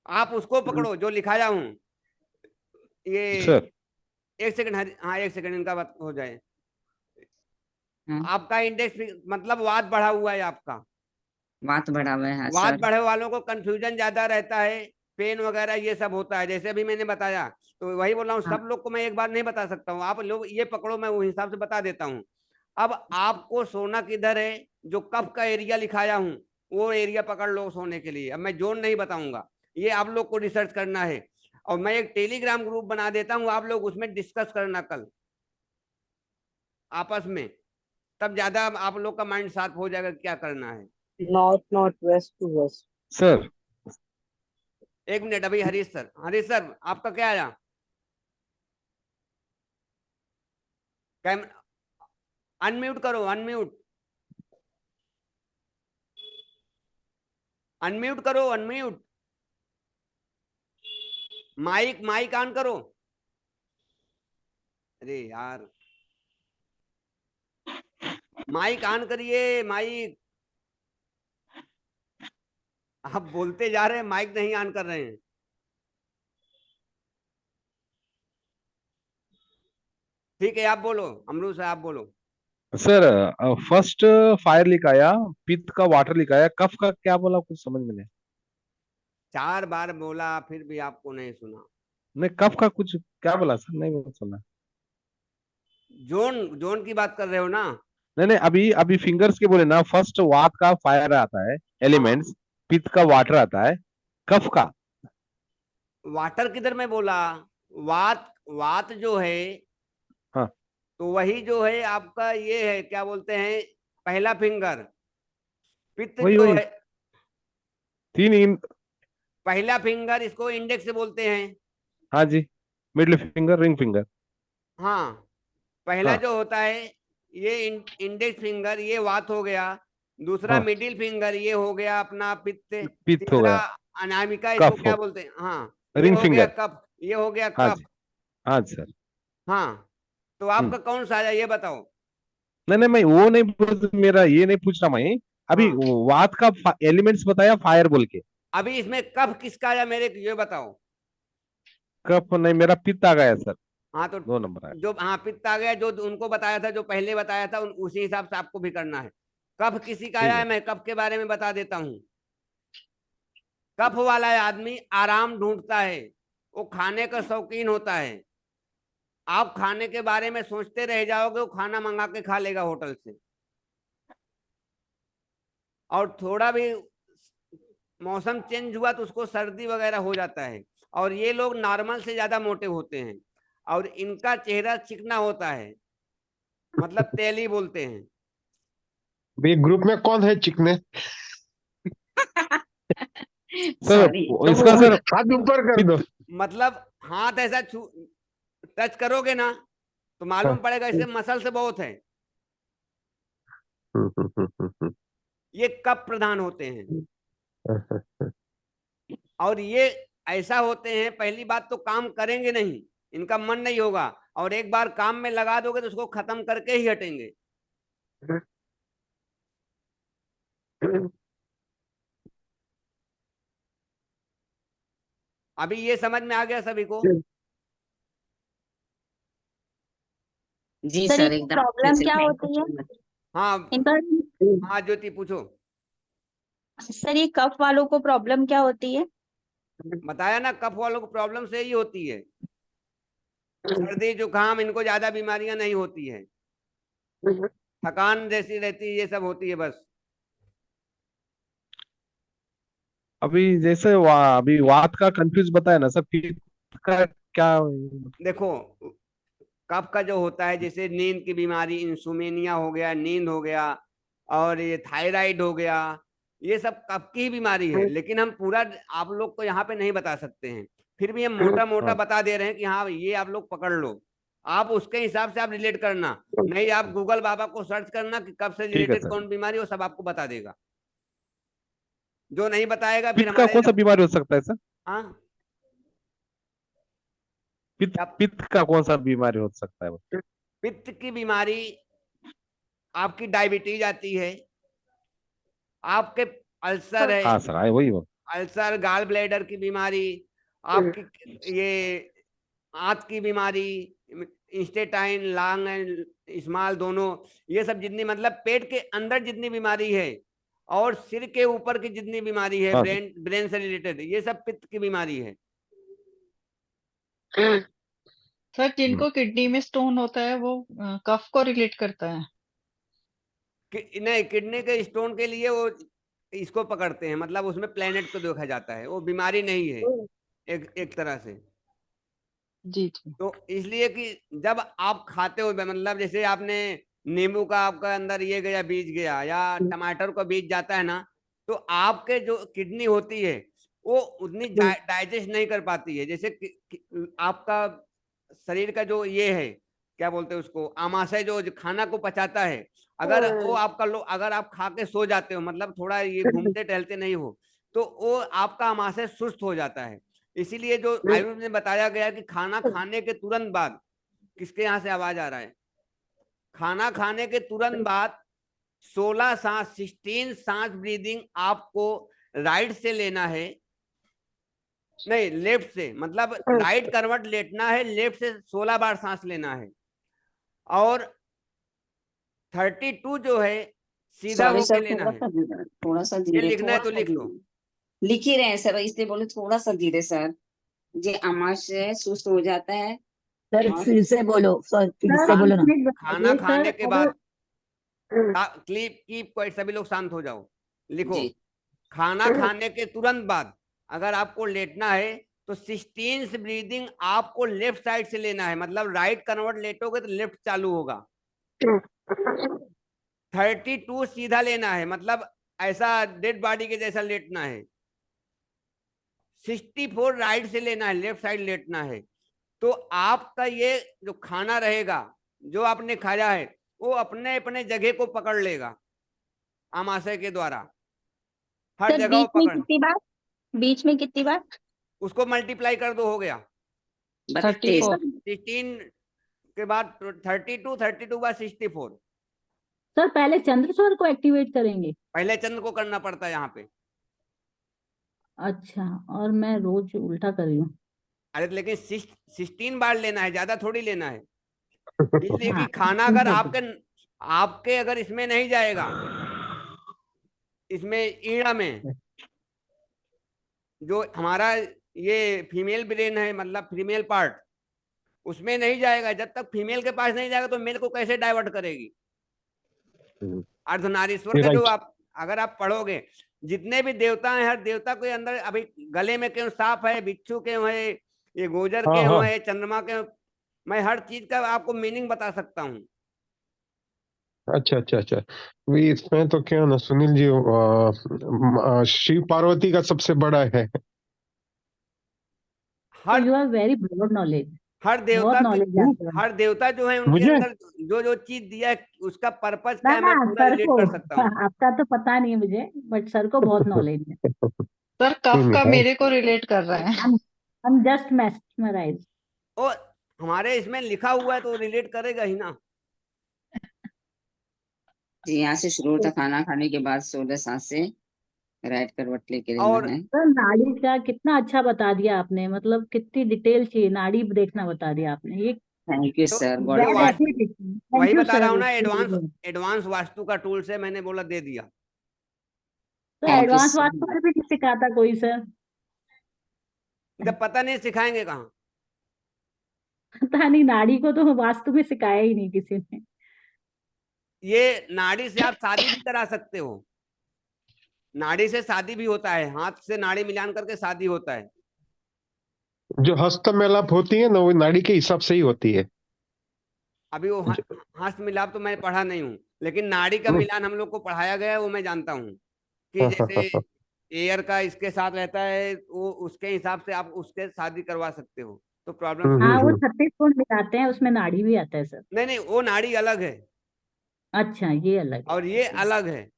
आप उसको पकड़ो जो लिखाया हूं। ये
सर
एक सेकंड हाँ एक सेकंड इनका बात हो जाए।
हाँ,
आपका इंडेक्स मतलब वात बढ़ा हुआ है आपका।
बात बढ़ा हुआ है, हाँ
वात
सर।
बढ़े वालों को कंफ्यूजन ज्यादा रहता है, पेन वगैरह ये सब होता है, जैसे अभी मैंने बताया। तो वही बोल रहा हूँ,
हाँ
सब लोग को मैं एक बार नहीं बता सकता हूँ, आप लोग ये पकड़ो, मैं उस हिसाब से बता देता हूँ। अब आपको सोना किधर है, जो कफ का एरिया लिखाया हूँ वो एरिया पकड़ लो सोने के लिए। अब मैं जोन नहीं बताऊंगा, ये आप लोग को रिसर्च करना है, और मैं एक टेलीग्राम ग्रुप बना देता हूँ, आप लोग उसमें डिस्कस करना कल आपस में, तब ज्यादा आप लोग का माइंड शार्प हो जाएगा क्या करना है।
North north west to west.
Sir
एक मिनट, अभी हरीश सर आपका क्या आया? कैम अनम्यूट करो, अनम्यूट अनम्यूट करो, अनम्यूट माइक माइक ऑन करो। अरे यार, माइक ऑन करिए, माइक। आप बोलते जा रहे हैं, माइक नहीं ऑन कर रहे हैं। ठीक है आप बोलो, अमरूद साहब आप बोलो।
सर फर्स्ट फायर लिखाया, पित्त का वाटर लिखाया, कफ का क्या बोला, कुछ समझ में नहीं।
4 बार बोला फिर भी आपको नहीं सुना।
नहीं, कफ का कुछ क्या बोला सर, नहीं मैंने सुना।
जोन जोन की बात कर रहे हो ना?
नहीं नहीं, अभी अभी फिंगर्स के बोले ना, फर्स्ट वात का फायर आता है,
हाँ,
एलिमेंट्स। पित्त का वाटर आता है, कफ का।
वाटर किधर में बोला? वात वात जो है,
हाँ,
तो वही जो है आपका ये है, क्या बोलते हैं, पहला फिंगर। पित्त
वही
जो
वही
है,
तीन इन।
पहला फिंगर इसको इंडेक्स से बोलते हैं।
हाँ जी, मिडिल फिंगर, रिंग फिंगर।
हाँ, पहला
हाँ
जो होता है ये इंडेक्स फिंगर, ये वात हो गया। दूसरा
हाँ,
मिडिल फिंगर, ये हो गया अपना पित्त।
पित्त हो
तीसरा
गया,
अनामिका, इसको
कफ
क्या
हो,
बोलते हैं, हाँ ये
रिंग
हो गया
फिंगर।
कफ, ये हो गया
हाँ
कफ।
जी, हाँ जी सर।
हाँ, तो
हम्म।
आपका कौन सा आया ये बताओ।
नहीं नहीं, मैं वो नहीं मेरा ये नहीं पूछ रहा मैं। अभी
हाँ,
वात का एलिमेंट्स बताया, फायर बोल के।
अभी इसमें कफ किसका आया मेरे को ये बताओ।
कफ नहीं, मेरा पित्त आ गया सर।
हाँ तो
2 नंबर आया।
जो हाँ पित्त आ गया, जो उनको बताया था, जो पहले बताया था, उसी हिसाब से आपको भी करना है। कफ किसी का
ठीक
आया है,
है।
मैं कफ के बारे में बता देता हूँ। कफ वाला आदमी आराम ढूंढता है, वो खाने का शौकीन होता है। आप खाने के बारे में सोचते रह जाओगे, वो खाना मंगा के खा लेगा होटल से। और थोड़ा भी मौसम चेंज हुआ तो उसको सर्दी वगैरह हो जाता है। और ये लोग नॉर्मल से ज्यादा मोटे होते हैं, और इनका चेहरा चिकना होता है, मतलब तेली बोलते हैं।
ये ग्रुप में कौन है चिकने?
Sir
sorry.
इसका सर
हाथ ऊपर कर दो।
मतलब हाथ ऐसा टच करोगे ना तो मालूम पड़ेगा, इसके मसल से बहुत है। ये कप प्रधान होते हैं, और ये ऐसा होते हैं, पहली बात तो काम करेंगे नहीं, इनका मन नहीं होगा, और एक बार काम में लगा दोगे तो उसको खत्म करके ही हटेंगे। अभी ये समझ में आ गया सभी को?
जी
सर
सर,
इनकी
एकदम
प्रॉब्लम
अच्छे से,
क्या
थैंक यू
होती है?
So much.
हाँ
इनका
हाँ ज्योति पूछो।
सर ये कफ वालों को प्रॉब्लम क्या होती है?
बताया ना, कफ वालों को प्रॉब्लम से ही होती है। सर्दी जुकाम इनको ज्यादा बीमारियां नहीं होती है, थकान जैसी रहती है, ये सब होती है बस।
अभी जैसे अभी वात का कंफ्यूज बताया ना सर, पित्त का क्या?
देखो, कफ का जो होता है, जैसे नींद की बीमारी, इंसोमेनिया हो गया, नींद हो गया, और ये थायराइड हो गया, ये सब कफ की ही बीमारी है। लेकिन हम पूरा आप लोग को यहाँ पे नहीं बता सकते हैं, फिर भी हम मोटा मोटा
हाँ
बता दे रहे हैं कि हाँ ये आप लोग पकड़ लो। आप उसके हिसाब से आप रिलेट करना, नहीं आप गूगल बाबा को सर्च करना कि कफ से
ठीक है
रिलेटेड
सर।
कौन बीमारी, वो सब आपको बता देगा। जो नहीं बताएगा फिर
पित्त का
हमारे
कौन सा बीमारी हो सकता है सर?
हाँ
पित्त
क्या?
पित्त का कौन सा बीमारी हो सकता है?
पित्त की बीमारी आपकी डायबिटीज आती है, आपके अल्सर है,
हाँ सर, आए वही वो।
अल्सर, गाल ब्लैडर की बीमारी, आपकी ये आंत की बीमारी, इंस्टेटाइन लॉन्ग एंड स्मॉल दोनों, ये सब जितनी मतलब पेट के अंदर जितनी बीमारी है, और सिर के ऊपर की जितनी बीमारी है,
हाँ सर।
ब्रेन ब्रेन से रिलेटेड, ये सब पित्त की बीमारी है।
सर जिनको किडनी में स्टोन होता है वो कफ को रिलेट करता है?
नहीं, किडनी के स्टोन के लिए वो इसको पकड़ते हैं, मतलब उसमें प्लेनेट को देखा जाता है, वो बीमारी नहीं है एक एक तरह से।
जी जी।
तो इसलिए कि जब आप खाते हो, मतलब जैसे आपने नींबू का आपका अंदर ये गया, बीज गया, या टमाटर का बीज जाता है ना, तो आपके जो किडनी होती है वो उतनी डाइजेस्ट नहीं कर पाती है। जैसे आपका शरीर का जो ये है, क्या बोलते हैं उसको, आमाशय, जो खाना को पचाता है, अगर वो आपका अगर आप खा के सो जाते हो, मतलब थोड़ा ये घूमते टहलते नहीं हो, तो वो आपका आमाशय सुस्त हो जाता है। इसीलिए जो आयुर्वेद में बताया गया कि खाना खाने के तुरंत बाद, किसके यहाँ से आवाज आ रहा है? खाना खाने के तुरंत बाद 16 सांस, 16 सांस ब्रीदिंग आपको राइट से लेना है, नहीं लेफ्ट से, मतलब राइट करवट लेटना है, लेफ्ट से 16 बार सांस लेना है। और 32 जो है सीधा
सॉरी
होके
सर,
लेना है।
थोड़ा सा
ये
धीरे,
लिखना है तो लिख लो।
लिख ही रहे हैं सर, इसलिए बोले थोड़ा सा धीरे सर। जी, आमाशय सुस्त हो जाता है।
सर
और
फिर से बोलो, सर फिर से बोलो ना।
खाना खाने के बाद क्लिप कीप को सभी लोग शांत हो जाओ, लिखो।
जी
खाना खाने के तुरंत बाद अगर आपको लेटना है तो 16 ब्रीदिंग आपको लेफ्ट साइड से लेना है, मतलब राइट कन्वर्ट लेटोगे तो लेफ्ट चालू होगा। 32 सीधा लेना है, मतलब ऐसा डेड बॉडी के जैसा लेटना है। 64 राइट से लेना है, लेफ्ट साइड लेटना है। तो आपका ये जो खाना रहेगा, जो आपने खाया है, वो अपने अपने जगह को पकड़ लेगा आमाशय के द्वारा, हर
सर
जगह वो
बीच में
पकड़,
कितनी बार? बीच में कितनी बार?
उसको मल्टीप्लाई कर दो, हो गया
32।
16 के बाद 32 बाद 64।
सर पहले चंद्र स्वर को एक्टिवेट करेंगे?
पहले चंद्र को करना पड़ता है यहाँ पे।
अच्छा, और मैं रोज उल्टा कर रही हूँ।
अरे लेकिन 16 बार लेना है, ज्यादा थोड़ी लेना है। इसलिए कि खाना अगर आपके आपके अगर इसमें नहीं जाएगा, इसमें ईड़ा में जो हमारा ये फीमेल ब्रेन है, मतलब फीमेल पार्ट, उसमें नहीं जाएगा। जब तक फीमेल के पास नहीं जाएगा तो मेल को कैसे डाइवर्ट करेगी? अर्धनारीश्वर का जो
राइट।
आप अगर आप पढ़ोगे, जितने भी देवता हैं, हर देवता के अंदर अभी गले में क्यों सांप है, बिच्छू क्यों है, ये गोजर
हाँ
क्यों
हाँ।
है, चंद्रमा क्यों, मैं हर चीज का आपको मीनिंग बता सकता हूँ।
अच्छा अच्छा अच्छा। वही इसमें तो क्या ना सुनील जी, शिव पार्वती का सबसे बड़ा है।
हर
you are very broad knowledge,
हर देवता
बहुत नॉलेज है आपके पास।
हर देवता जो है उनके
मुझे
अंदर जो जो चीज दिया है उसका पर्पज
ना
क्या है,
ना
मैं पूरा
सर
रिलेट
को,
कर सकता हूँ।
आपका तो पता नहीं है मुझे, बट सर को बहुत नॉलेज है।
सर
नहीं
कफ का
नहीं
मेरे को रिलेट कर रहे हैं।
I am just mesmerise.
और हमारे इसमें लिखा हुआ है तो रिलेट करेगा ही ना।
जी, यहाँ से शुरू होता खाना खाने के बाद 16 सांसें राइट करवट लेके लेना
और
है।
सर नाड़ी का कितना अच्छा बता दिया आपने, मतलब कितनी डिटेल चाहिए, नाड़ी देखना बता दिया आपने ये।
थैंक यू
तो
सर, गॉड
जो
वेल
ब्लेस।
वही
थैंक यू
बता रहा हूँ
सर।
ना, एडवांस
तो
एडवांस वास्तु का टूल्स है, मैंने बोला दे दिया।
Thank you
advance
sir.
Vastu में भी नहीं सिखाता कोई सर?
जब पता नहीं सिखाएंगे कहाँ।
पता नहीं, नाड़ी को तो वास्तु में सिखाया ही नहीं किसी ने।
ये नाड़ी से आप शादी भी करा सकते हो, नाड़ी से शादी भी होता है, हाथ से नाड़ी मिलान करके शादी होता है।
जो हस्त मेलाप होती है ना, वो नाड़ी के हिसाब से ही होती है।
अभी वो हस्त मिलाप तो मैं पढ़ा नहीं हूँ, लेकिन नाड़ी का मिलान हम लोग को पढ़ाया गया है, वो मैं जानता हूँ कि
हाँ हाँ
जैसे
हाँ हाँ।
एयर का इसके साथ रहता है, वो उसके हिसाब से आप उसके शादी करवा सकते हो, तो प्रॉब्लम नहीं
हाँ,
है।
वो 36 गुण मिलाते हैं, उसमें नाड़ी भी आता है सर।
नहीं नहीं, वो नाड़ी अलग है
अच्छा, ये अलग
और ये अलग है।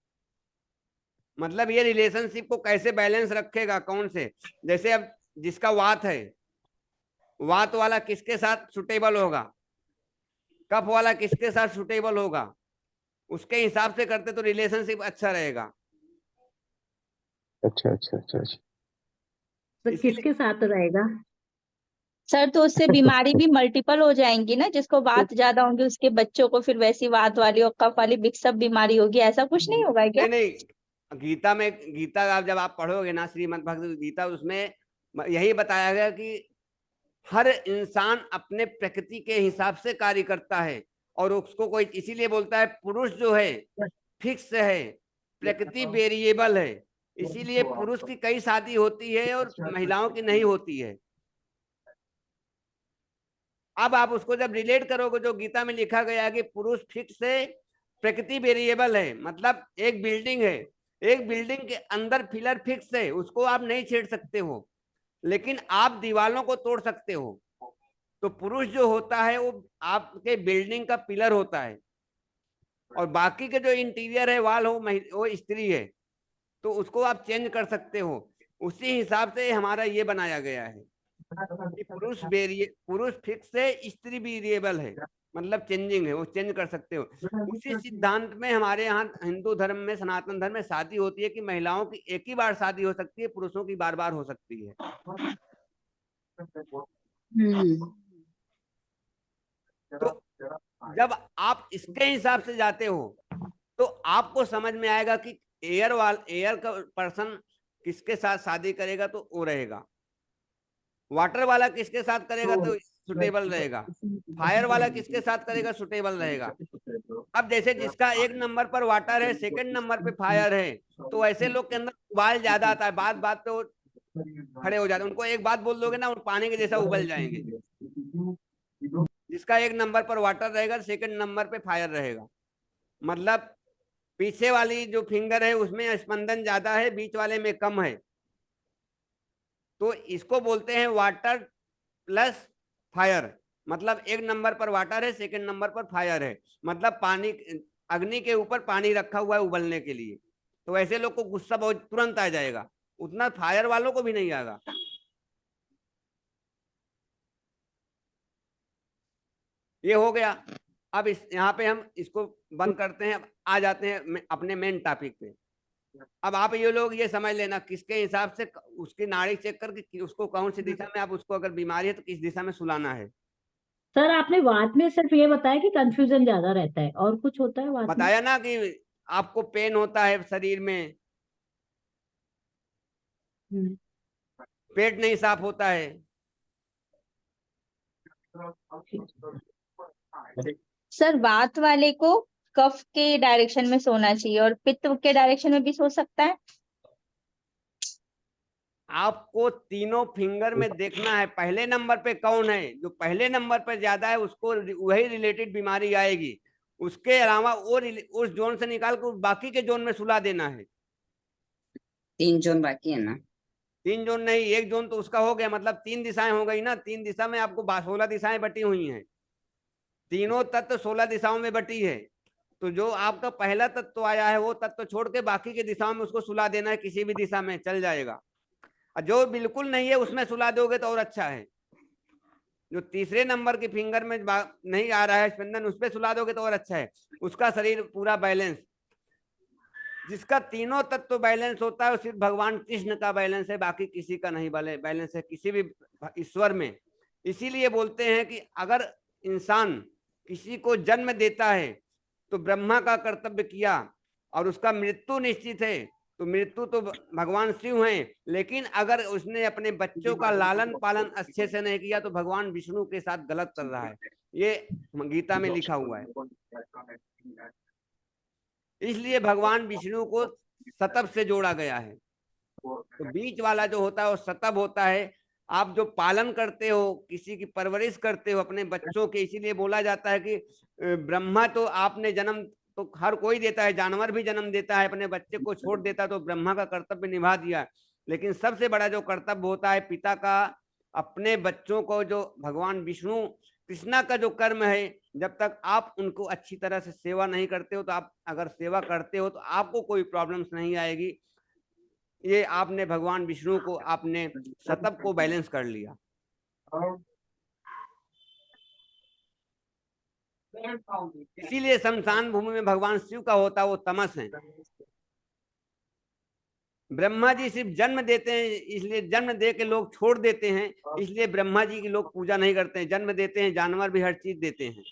मतलब ये रिलेशनशिप को कैसे बैलेंस रखेगा, कौन से, जैसे अब जिसका वात है, वात वाला किसके साथ सुटेबल होगा, कफ वाला किसके साथ सुटेबल होगा, उसके हिसाब से करते तो रिलेशनशिप अच्छा रहेगा।
अच्छा अच्छा अच्छा अच्छा।
तो
इसीलिए
किसके साथ रहेगा?
सर तो उससे बीमारी भी मल्टीपल हो जाएंगी ना, जिसको वात ज्यादा होंगी उसके बच्चों को फिर वैसी वात वाली और कफ वाली मिक्सअप बीमारी होगी, ऐसा कुछ नहीं होगा क्या?
नहीं नहीं, गीता में, गीता आप जब आप पढ़ोगे ना, श्रीमद् भगवद गीता, उसमें यही बताया गया कि हर इंसान अपने प्रकृति के हिसाब से कार्य करता है, और उसको कोई इसीलिए बोलता है पुरुष जो है फिक्स है, प्रकृति वेरिएबल है। इसीलिए पुरुष की कई शादी होती है और महिलाओं की नहीं होती है। अब आप उसको जब रिलेट करोगे, जो गीता में लिखा गया है कि पुरुष फिक्स है, प्रकृति वेरिएबल है, मतलब एक बिल्डिंग है, एक बिल्डिंग के अंदर पिलर फिक्स है, उसको आप नहीं छेड़ सकते हो, लेकिन आप दीवालों को तोड़ सकते हो। तो पुरुष जो होता है वो आपके बिल्डिंग का पिलर होता है, और बाकी के जो इंटीरियर है, वाल हो, वो स्त्री है, तो उसको आप चेंज कर सकते हो। उसी हिसाब से हमारा ये बनाया गया है कि पुरुष फिक्स है, स्त्री वेरिएबल है, मतलब चेंजिंग है, वो चेंज कर सकते हो। उसी सिद्धांत में हमारे यहाँ हिंदू धर्म में, सनातन धर्म में शादी होती है कि महिलाओं की एक ही बार शादी हो सकती है, पुरुषों की बार बार हो सकती है। तो जब आप इसके हिसाब से जाते हो तो आपको समझ में आएगा कि एयर का पर्सन किसके साथ शादी करेगा तो वो रहेगा, वाटर वाला किसके साथ करेगा तो सुटेबल रहेगा, फायर वाला किसके साथ करेगा सुटेबल रहेगा। अब जैसे जिसका एक नंबर पर वाटर है, सेकंड नंबर पे फायर है, तो ऐसे लोग के अंदर उबाल ज्यादा आता है, बात बात पे वो खड़े हो जाते हैं, उनको एक बात बोल दोगे ना, वो पानी के जैसा उबल जाएंगे। जिसका एक नंबर पर वाटर रहेगा, सेकंड नंबर पे फायर रहेगा, मतलब पीछे वाली जो फिंगर है उसमें स्पंदन ज्यादा है, बीच वाले में कम है, तो इसको बोलते हैं वाटर प्लस फायर। मतलब एक नंबर पर वाटर है, सेकंड नंबर पर फायर है, मतलब पानी, अग्नि के ऊपर पानी रखा हुआ है उबलने के लिए। तो ऐसे लोग को गुस्सा बहुत तुरंत आ जाएगा, उतना फायर वालों को भी नहीं आएगा। ये हो गया। अब इस यहाँ पे हम इसको बंद करते हैं, अब आ जाते हैं अपने मेन टॉपिक पे। अब आप ये लोग ये समझ लेना किसके हिसाब से उसकी नाड़ी चेक करके कि उसको कौन सी दिशा में, आप उसको अगर बीमारी है तो किस दिशा में सुलाना है।
सर आपने वात में सिर्फ ये बताया कि कंफ्यूजन ज्यादा रहता है, और कुछ होता है वात में?
बताया ना कि आपको पेन होता है शरीर में,
हम्म।
पेट नहीं साफ होता है।
सर वात वाले को कफ के डायरेक्शन में सोना चाहिए और पित्त के डायरेक्शन में भी सो सकता है?
आपको तीनों फिंगर में देखना है पहले नंबर पे कौन है, जो पहले नंबर पे ज्यादा है उसको वही रिलेटेड बीमारी आएगी। उसके अलावा उस जोन से निकाल कर बाकी के जोन में सुला देना है।
3 जोन बाकी है ना?
3 जोन नहीं, 1 जोन तो उसका हो गया, मतलब 3 दिशाएं हो गई ना। 3 दिशा में आपको 16 दिशाएं बटी हुई हैं। तीनों तत्व 16 दिशाओं में बटी है। तो जो आपका पहला तत्व आया है वो तत्व छोड़ के बाकी की दिशाओं में उसको सुला देना है, किसी भी दिशा में चल जाएगा। और जो बिल्कुल नहीं है उसमें सुला दोगे तो और अच्छा है। जो तीसरे नंबर की फिंगर में नहीं आ रहा है स्पंदन, उस पर सुला दोगे तो और अच्छा है। उसका शरीर पूरा बैलेंस, जिसका तीनों तत्व बैलेंस होता है वो सिर्फ भगवान कृष्ण का बैलेंस है, बाकी किसी का नहीं बैलेंस है किसी भी ईश्वर में। इसीलिए बोलते हैं कि अगर इंसान किसी को जन्म देता है तो ब्रह्मा का कर्तव्य किया और उसका मृत्यु निश्चित है, तो मृत्यु तो भगवान शिव हैं। लेकिन अगर उसने अपने बच्चों का लालन पालन अच्छे से नहीं किया तो भगवान विष्णु के साथ गलत कर रहा है। ये गीता में लिखा हुआ है। इसलिए भगवान विष्णु को सतब से जोड़ा गया है। तो बीच वाला जो होता है वो सतब होता है। आप जो पालन करते हो, किसी की परवरिश करते हो अपने बच्चों के, इसीलिए बोला जाता है कि ब्रह्मा तो आपने जन्म तो हर कोई देता है, जानवर भी जन्म देता है, अपने बच्चे को छोड़ देता है, तो ब्रह्मा का कर्तव्य निभा दिया। लेकिन सबसे बड़ा जो कर्तव्य होता है पिता का, अपने बच्चों को, जो भगवान विष्णु कृष्णा का जो कर्म है, जब तक आप उनको अच्छी तरह से सेवा नहीं करते हो, तो आप अगर सेवा करते हो तो आपको कोई प्रॉब्लम्स नहीं आएगी। ये आपने भगवान विष्णु को, आपने सतब को बैलेंस कर लिया। इसीलिए शमशान भूमि में भगवान शिव का होता वो तमस है। ब्रह्मा जी सिर्फ जन्म देते हैं, इसलिए जन्म दे के लोग छोड़ देते हैं, इसलिए ब्रह्मा जी की लोग पूजा नहीं करते हैं। जन्म देते हैं, जानवर भी हर चीज देते हैं।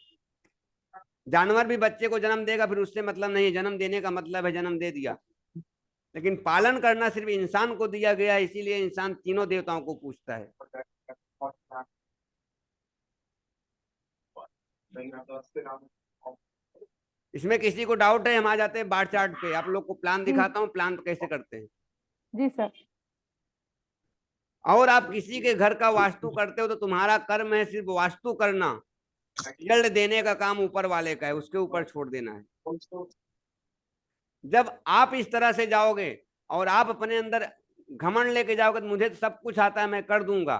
जानवर भी बच्चे को जन्म देगा, फिर उससे मतलब नहीं है, जन्म देने का मतलब है जन्म दे दिया। लेकिन पालन करना सिर्फ इंसान को दिया गया है, इसीलिए इंसान तीनों देवताओं को पूछता है। इसमें किसी को डाउट है? हम आ जाते हैं बार चार्ट पे, आप लोग को प्लान दिखाता हूँ, प्लान कैसे करते हैं।
जी सर।
और आप किसी के घर का वास्तु करते हो तो तुम्हारा कर्म है सिर्फ वास्तु करना, जड़ देने का काम ऊपर वाले का है, उसके ऊपर छोड़ देना है। जब आप इस तरह से जाओगे और आप अपने अंदर घमंड लेके जाओगे तो मुझे तो सब कुछ आता है, मैं कर दूंगा,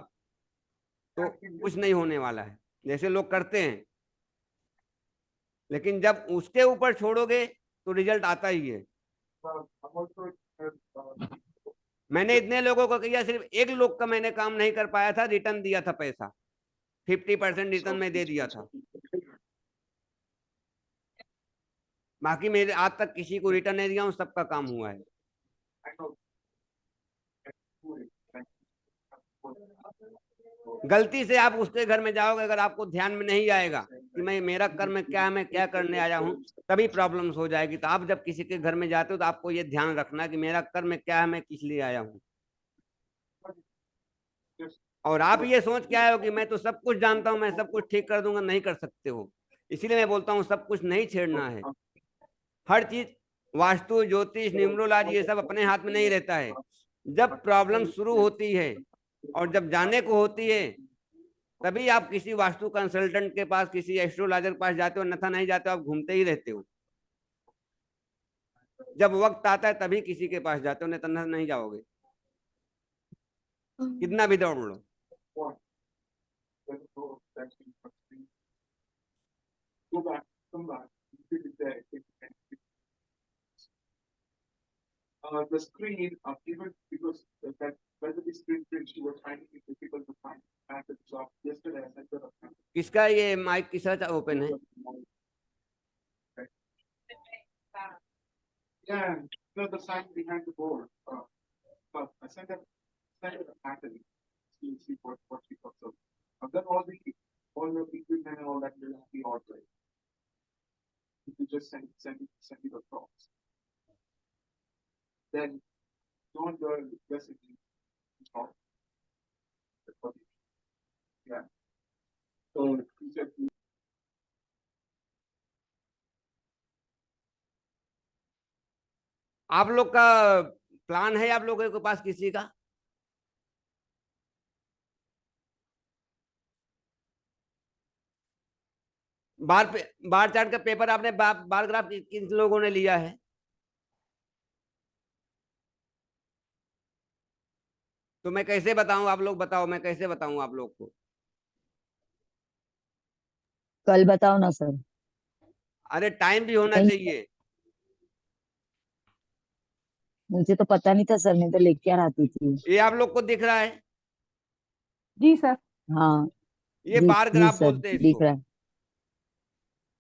तो कुछ नहीं होने वाला है, जैसे लोग करते हैं। लेकिन जब उसके ऊपर छोड़ोगे तो रिजल्ट आता ही है। मैंने इतने लोगों को किया, सिर्फ एक लोग का मैंने काम नहीं कर पाया था, रिटर्न दिया था पैसा, 50% रिटर्न में दे दिया था। बाकी मेरे आज तक किसी को रिटर्न नहीं दिया हूँ, सबका काम हुआ है। गलती से आप उसके घर में जाओगे, अगर आपको ध्यान में नहीं आएगा कि मैं, मेरा कर्म क्या है, मैं क्या करने आया हूँ, तभी प्रॉब्लम्स हो जाएगी। तो आप जब किसी के घर में जाते हो तो आपको ये ध्यान रखना कि मेरा कर्म क्या है, मैं किस लिए आया हूँ। और आप ये सोच के आए हो कि मैं तो सब कुछ जानता हूँ, मैं सब कुछ ठीक कर दूंगा, नहीं कर सकते हो। इसीलिए मैं बोलता हूँ सब कुछ नहीं छेड़ना है। हर चीज, वास्तु, ज्योतिष, न्यूमरोलॉजी, ये सब अपने हाथ में नहीं रहता है। जब प्रॉब्लम शुरू होती है और जब जाने को होती है, तभी आप किसी वास्तु कंसल्टेंट के पास, किसी एस्ट्रोलॉजर के पास जाते हो, अन्यथा नहीं जाते हो, आप घूमते ही रहते हो। जब वक्त आता है तभी किसी के पास जाते हो, नहीं तो नहीं जाओगे, कितना भी दौड़ लो।
The screen, even because that whether the screen print you were finding it difficult to find methods of yesterday I said that
किसका ये माइक किसका ओपन है?
the sign behind the board. But I sent a pattern. See what she got. So I've done all the equipment and all that will be ordered. If you just send it across. Then don't go recipe. Yeah. So you said
आप लोग का प्लान है आप लोगों के पास किसी का? बार चार्ट का पेपर आपने बार ग्राफ किन लोगों ने लिया है? तो मैं कैसे बताऊं? आप लोग बताओ, मैं कैसे बताऊं आप लोग को?
कल बताओ ना सर।
अरे टाइम भी होना
नहीं,
चाहिए।
मुझे तो पता नहीं था सर, मैं तो लेके आती थी।
ये आप लोग को दिख रहा है?
जी सर।
हाँ
ये
जी
बार
जी
ग्राफ
सर,
बोलते हैं
दिख
इसको।
रहा है।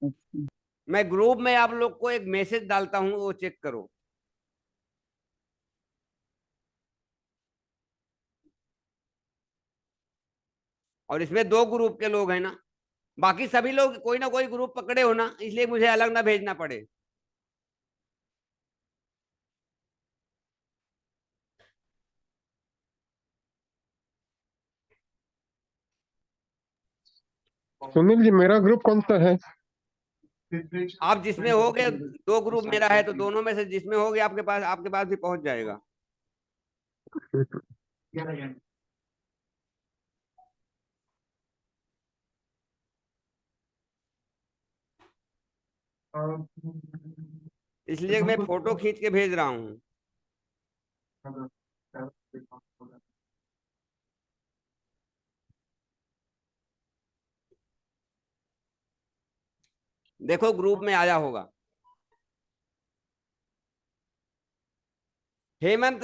अच्छा।
मैं ग्रुप में आप लोग को एक मैसेज डालता हूं, वो चेक करो। और इसमें 2 ग्रुप के लोग हैं ना, बाकी सभी लोग कोई ना कोई ग्रुप पकड़े हो ना, इसलिए मुझे अलग ना भेजना पड़े।
सुनील जी, मेरा ग्रुप कौन सा है?
आप जिसमें हो गए, 2 ग्रुप मेरा है, तो दोनों में से जिसमें हो गए आपके पास भी पहुंच जाएगा। इसलिए मैं फोटो खींच के भेज रहा हूँ। देखो ग्रुप में आया होगा। हेमंत,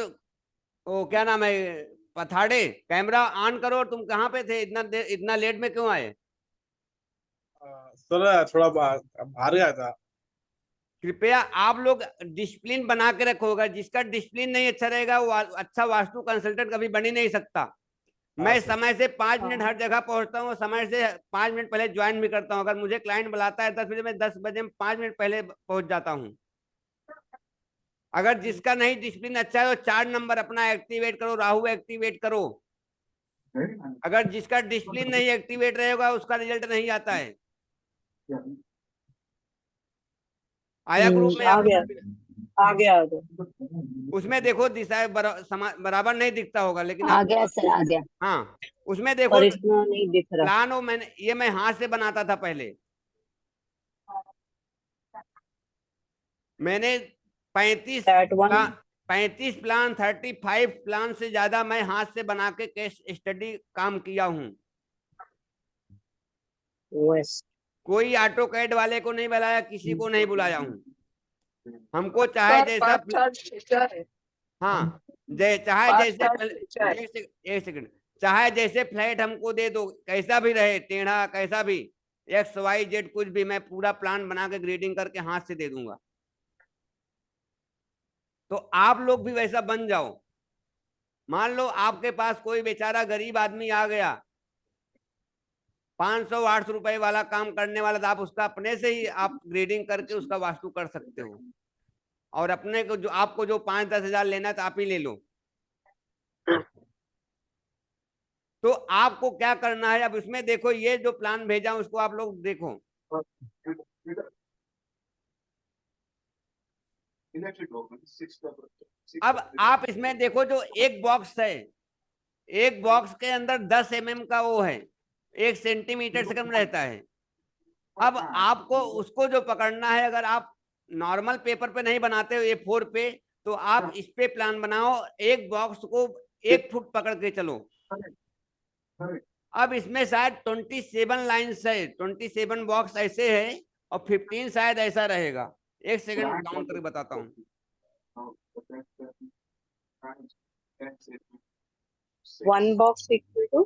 ओ क्या नाम है, पथाड़े, कैमरा ऑन करो। तुम कहाँ पे थे? इतना लेट में क्यों आए?
सर थोड़ा बाहर गया था।
कृपया आप लोग डिसिप्लिन बना के रखोगा। जिसका डिसिप्लिन नहीं अच्छा रहेगा वो अच्छा वास्तु कंसल्टेंट कभी बन ही नहीं सकता। मैं समय से 5 मिनट हर जगह पहुंचता हूँ, समय से 5 मिनट पहले ज्वाइन भी करता हूँ। अगर मुझे क्लाइंट बुलाता है 10 बजे, मैं 10 बजे में 5 मिनट पहले पहुंच जाता हूँ। अगर जिसका नहीं डिसिप्लिन अच्छा है तो 4 नंबर अपना एक्टिवेट करो, राहु एक्टिवेट करो। अगर जिसका डिसिप्लिन नहीं एक्टिवेट रहेगा उसका रिजल्ट नहीं आता है। आया ग्रुप में
आ
आप
गया
लोग?
आ गया आ गया
उसमें देखो दिशा बराबर नहीं दिखता होगा, लेकिन
आ
आप
गया सर, आ गया।
हाँ उसमें देखो
पर इतना नहीं दिख रहा।
प्लान हो। मैं हाथ से बनाता था पहले। मैंने 35
That one
प्लान 35 प्लान से ज्यादा मैं हाथ से बना के केस स्टडी काम किया हूँ।
West.
कोई ऑटो कैड वाले को नहीं बुलाया, किसी को नहीं बुलाया हूँ। हमको चाहे
सर
जैसा
पाँच चार्ट भेजा है।
हाँ चाहे
पाँच
जैसे
चार्ट भेजा है।
एक सेकंड, चाहे जैसे फ्लैट हमको दे दो, कैसा भी रहे, टेढ़ा कैसा भी, XYZ कुछ भी, मैं पूरा प्लान बना के ग्रेडिंग करके हाथ से दे दूंगा। तो आप लोग भी वैसा बन जाओ। मान लो आपके पास कोई बेचारा गरीब आदमी आ गया, 500-800 रुपए वाला काम करने वाला, तो आप उसका अपने से ही आप ग्रेडिंग करके उसका वास्तु कर सकते हो। और अपने को जो आपको जो 5-10 हजार लेना है तो आप ही ले लो। तो आपको क्या करना है अब उसमें देखो, ये जो प्लान भेजा उसको आप लोग देखो। अब आप इसमें देखो जो एक बॉक्स है, एक बॉक्स के अंदर 10 mm का वो है, 1 सेंटीमीटर से कम रहता है। अब आपको उसको जो पकड़ना है, अगर आप नॉर्मल पेपर पे नहीं बनाते हो A4 पे, तो आप इस पे प्लान बनाओ। एक बॉक्स को 1 फुट पकड़ के चलो। अब इसमें शायद 27 लाइन्स है, 27 बॉक्स ऐसे है और 15 शायद ऐसा रहेगा। एक सेकंड काउंट करके बताता हूँ।
One box equal to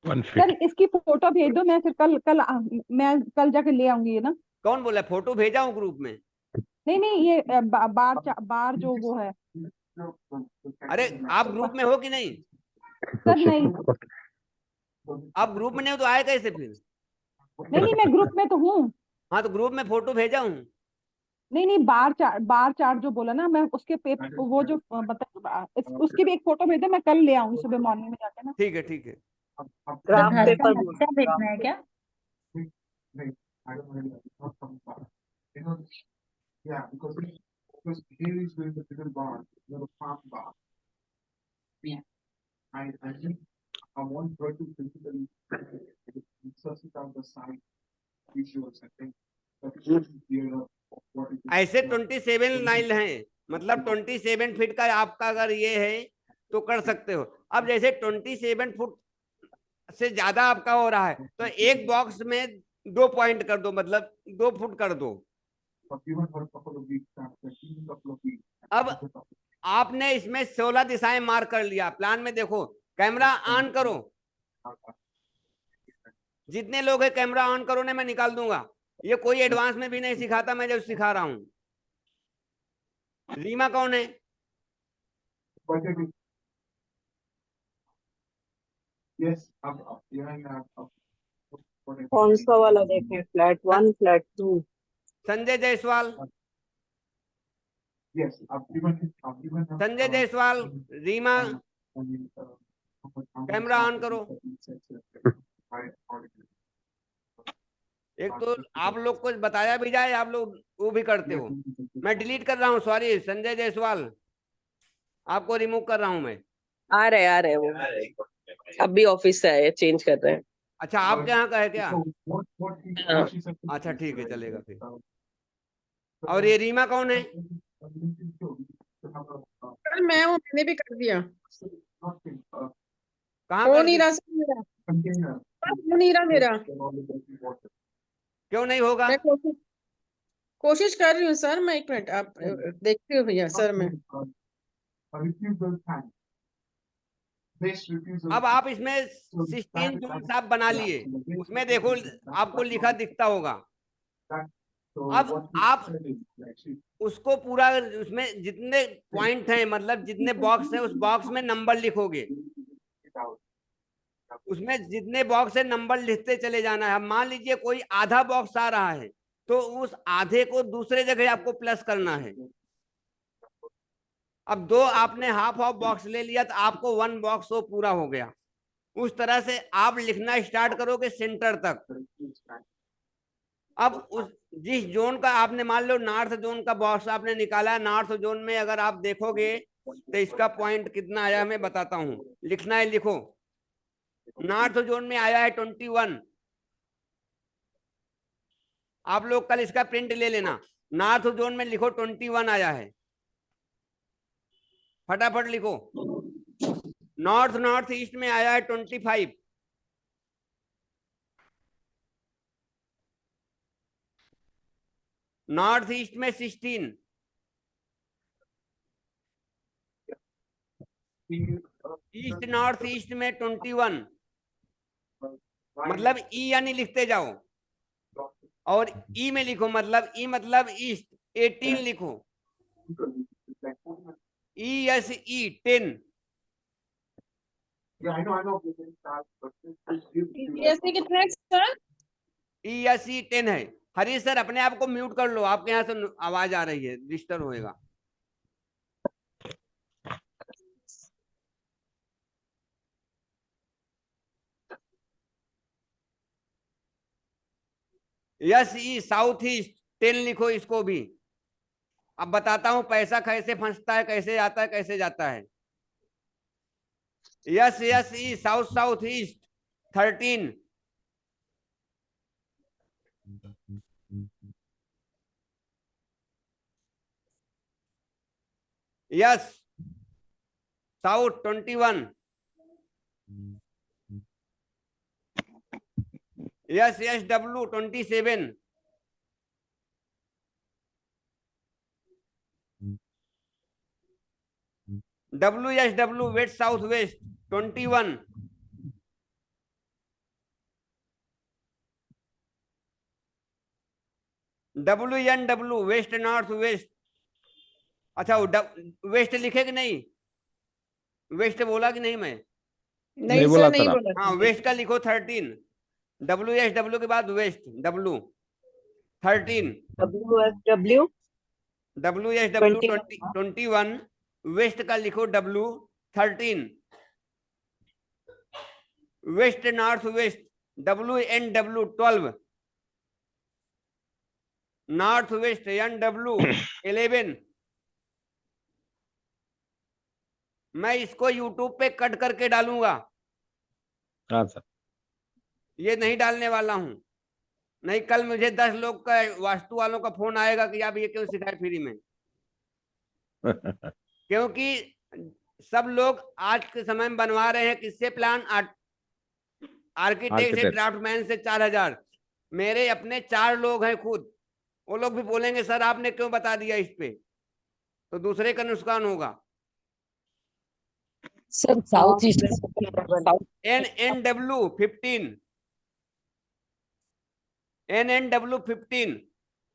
1
sir
feet.
इसकी फोटो भेज दो, मैं फिर कल जाके ले आऊंगी, है ना।
कौन बोला फोटो भेजा हूँ ग्रुप में?
नहीं नहीं, ये बार जो वो है
अरे आप ग्रुप में हो कि नहीं?
सर। नहीं
आप ग्रुप में नहीं हो तो आए कैसे फिर?
नहीं, मैं ग्रुप में तो हूँ।
हाँ तो ग्रुप में फोटो भेजा हूँ।
नहीं नहीं, बार चार्ट जो बोला ना, मैं उसके पेपर वो जो उसकी भी एक फोटो भेज दे, मैं कल ले आऊंगी सुबह मॉर्निंग में जाके ना।
ठीक है ठीक है।
तो
ग्राफ
घर का
पेपर बोल
नक्शा भेजना है क्या?
Yeah, because here is where the middle bar, the farm bar.
Yeah.
I think I want her to physically suss it out the side visuals. I think that should be clear of what it is.
ऐसे 27 लाइन है, मतलब 27 फीट का आपका अगर ये है तो कर सकते हो। अब जैसे 27 फुट से ज्यादा आपका हो रहा है तो एक बॉक्स में 2 पॉइंट कर दो, मतलब 2 फुट कर दो।
But given her a couple of weeks after, even a couple of weeks.
अब आपने इसमें 16 दिशाएं मार्क कर लिया। प्लान में देखो, कैमरा ऑन करो। जितने लोग है कैमरा ऑन करो ने मैं निकाल दूंगा। ये कोई एडवांस में भी नहीं सिखाता, मैं जब सिखा रहा हूं। रीमा कौन है?
Yes,
कौन सा वाला देखें, flat 1 flat 2?
Sanjay Jaiswal.
yes,
Sanjay Jaiswal, Reema, camera on करो। एक तो आप लोग को बताया भी जाए, आप लोग वो भी करते हो। मैं डिलीट कर रहा हूँ, सॉरी संजय जायसवाल, आपको रिमूव कर रहा हूँ मैं।
आ रहे वो अभी ऑफिस से आए, चेंज कर रहे हैं।
अच्छा, आपके यहाँ का है क्या?
हाँ।
अच्छा ठीक है, चलेगा फिर। और ये रीमा कौन है?
मैं वो मैंने भी कर दिया।
कहाँ
हो
कर
नहीं
दी?
रहा सर मेरा, हो नहीं रहा मेरा।
क्यों नहीं होगा?
मैं कोशिश कर रही हूँ सर। मैं 1 मिनट, आप देखते हो भैया सर। मैं
अब आप इसमें 16 जून आप बना लिए, उसमें देखो आपको लिखा दिखता होगा। अब आप उसको पूरा, उसमें जितने पॉइंट हैं, मतलब जितने बॉक्स हैं, उस बॉक्स में नंबर लिखोगे। उसमें जितने बॉक्स है नंबर लिखते चले जाना है। अब मान लीजिए कोई आधा बॉक्स आ रहा है तो उस आधे को दूसरे जगह आपको प्लस करना है। अब 2 आपने हाफ ऑफ बॉक्स ले लिया तो आपको 1 बॉक्स वो पूरा हो गया। उस तरह से आप लिखना स्टार्ट करोगे सेंटर तक। अब उस जिस जोन का आपने, मान लो नॉर्थ जोन का बॉक्स आपने निकाला, नॉर्थ जोन में अगर आप देखोगे तो इसका पॉइंट कितना आया मैं बताता हूं। लिखना है, लिखो। नॉर्थ जोन में आया है 21। आप लोग कल इसका प्रिंट ले लेना। नॉर्थ जोन में लिखो 21 आया है, फटाफट लिखो। नॉर्थ ईस्ट में आया है 25। नॉर्थ ईस्ट में 16। ईस्ट नॉर्थ ईस्ट में 21। मतलब ई यानी लिखते जाओ, और ई में लिखो, मतलब ई मतलब ईस्ट 18 लिखो। E S E 10।
ऐसे कितना है सर?
ई एस ई 10 है। हरीश सर अपने आप को म्यूट कर लो, आपके यहाँ से आवाज आ रही है, डिस्टर्ब होएगा। यस ई साउथ ईस्ट 10 लिखो इसको भी। अब बताता हूं पैसा कैसे फंसता है, कैसे आता है, कैसे जाता है। Yes E south east 13। Yes south 21। Yes W 27। W west south west 21। WNW west north west. अच्छा वेस्ट लिखे कि नहीं? वेस्ट बोला कि नहीं मैं?
नहीं
बोला
सर, नहीं
सर आप।
बोला।
हाँ वेस्ट का लिखो 13। WSW के बाद west W 13।
WSW
WSW
21
21। West का लिखो W 13। West north west WNW 12। North west NW 11। मैं इसको यूट्यूब पे कट करके डालूंगा,
हाँ सर।
ये नहीं डालने वाला हूं, नहीं कल मुझे 10 लोग का वास्तु वालों का फोन आएगा कि आप ये क्यों सिखाए फ्री में। क्योंकि सब लोग आज के समय में बनवा रहे हैं किससे प्लान? आर्किटेक्ट से,
Architect।
ड्राफ्टमैन से 4000। मेरे अपने 4 लोग हैं खुद, वो लोग भी बोलेंगे सर आपने क्यों बता दिया इस पे, तो दूसरे का नुकसान होगा।
Sir south east
NNW 15। NNW 15।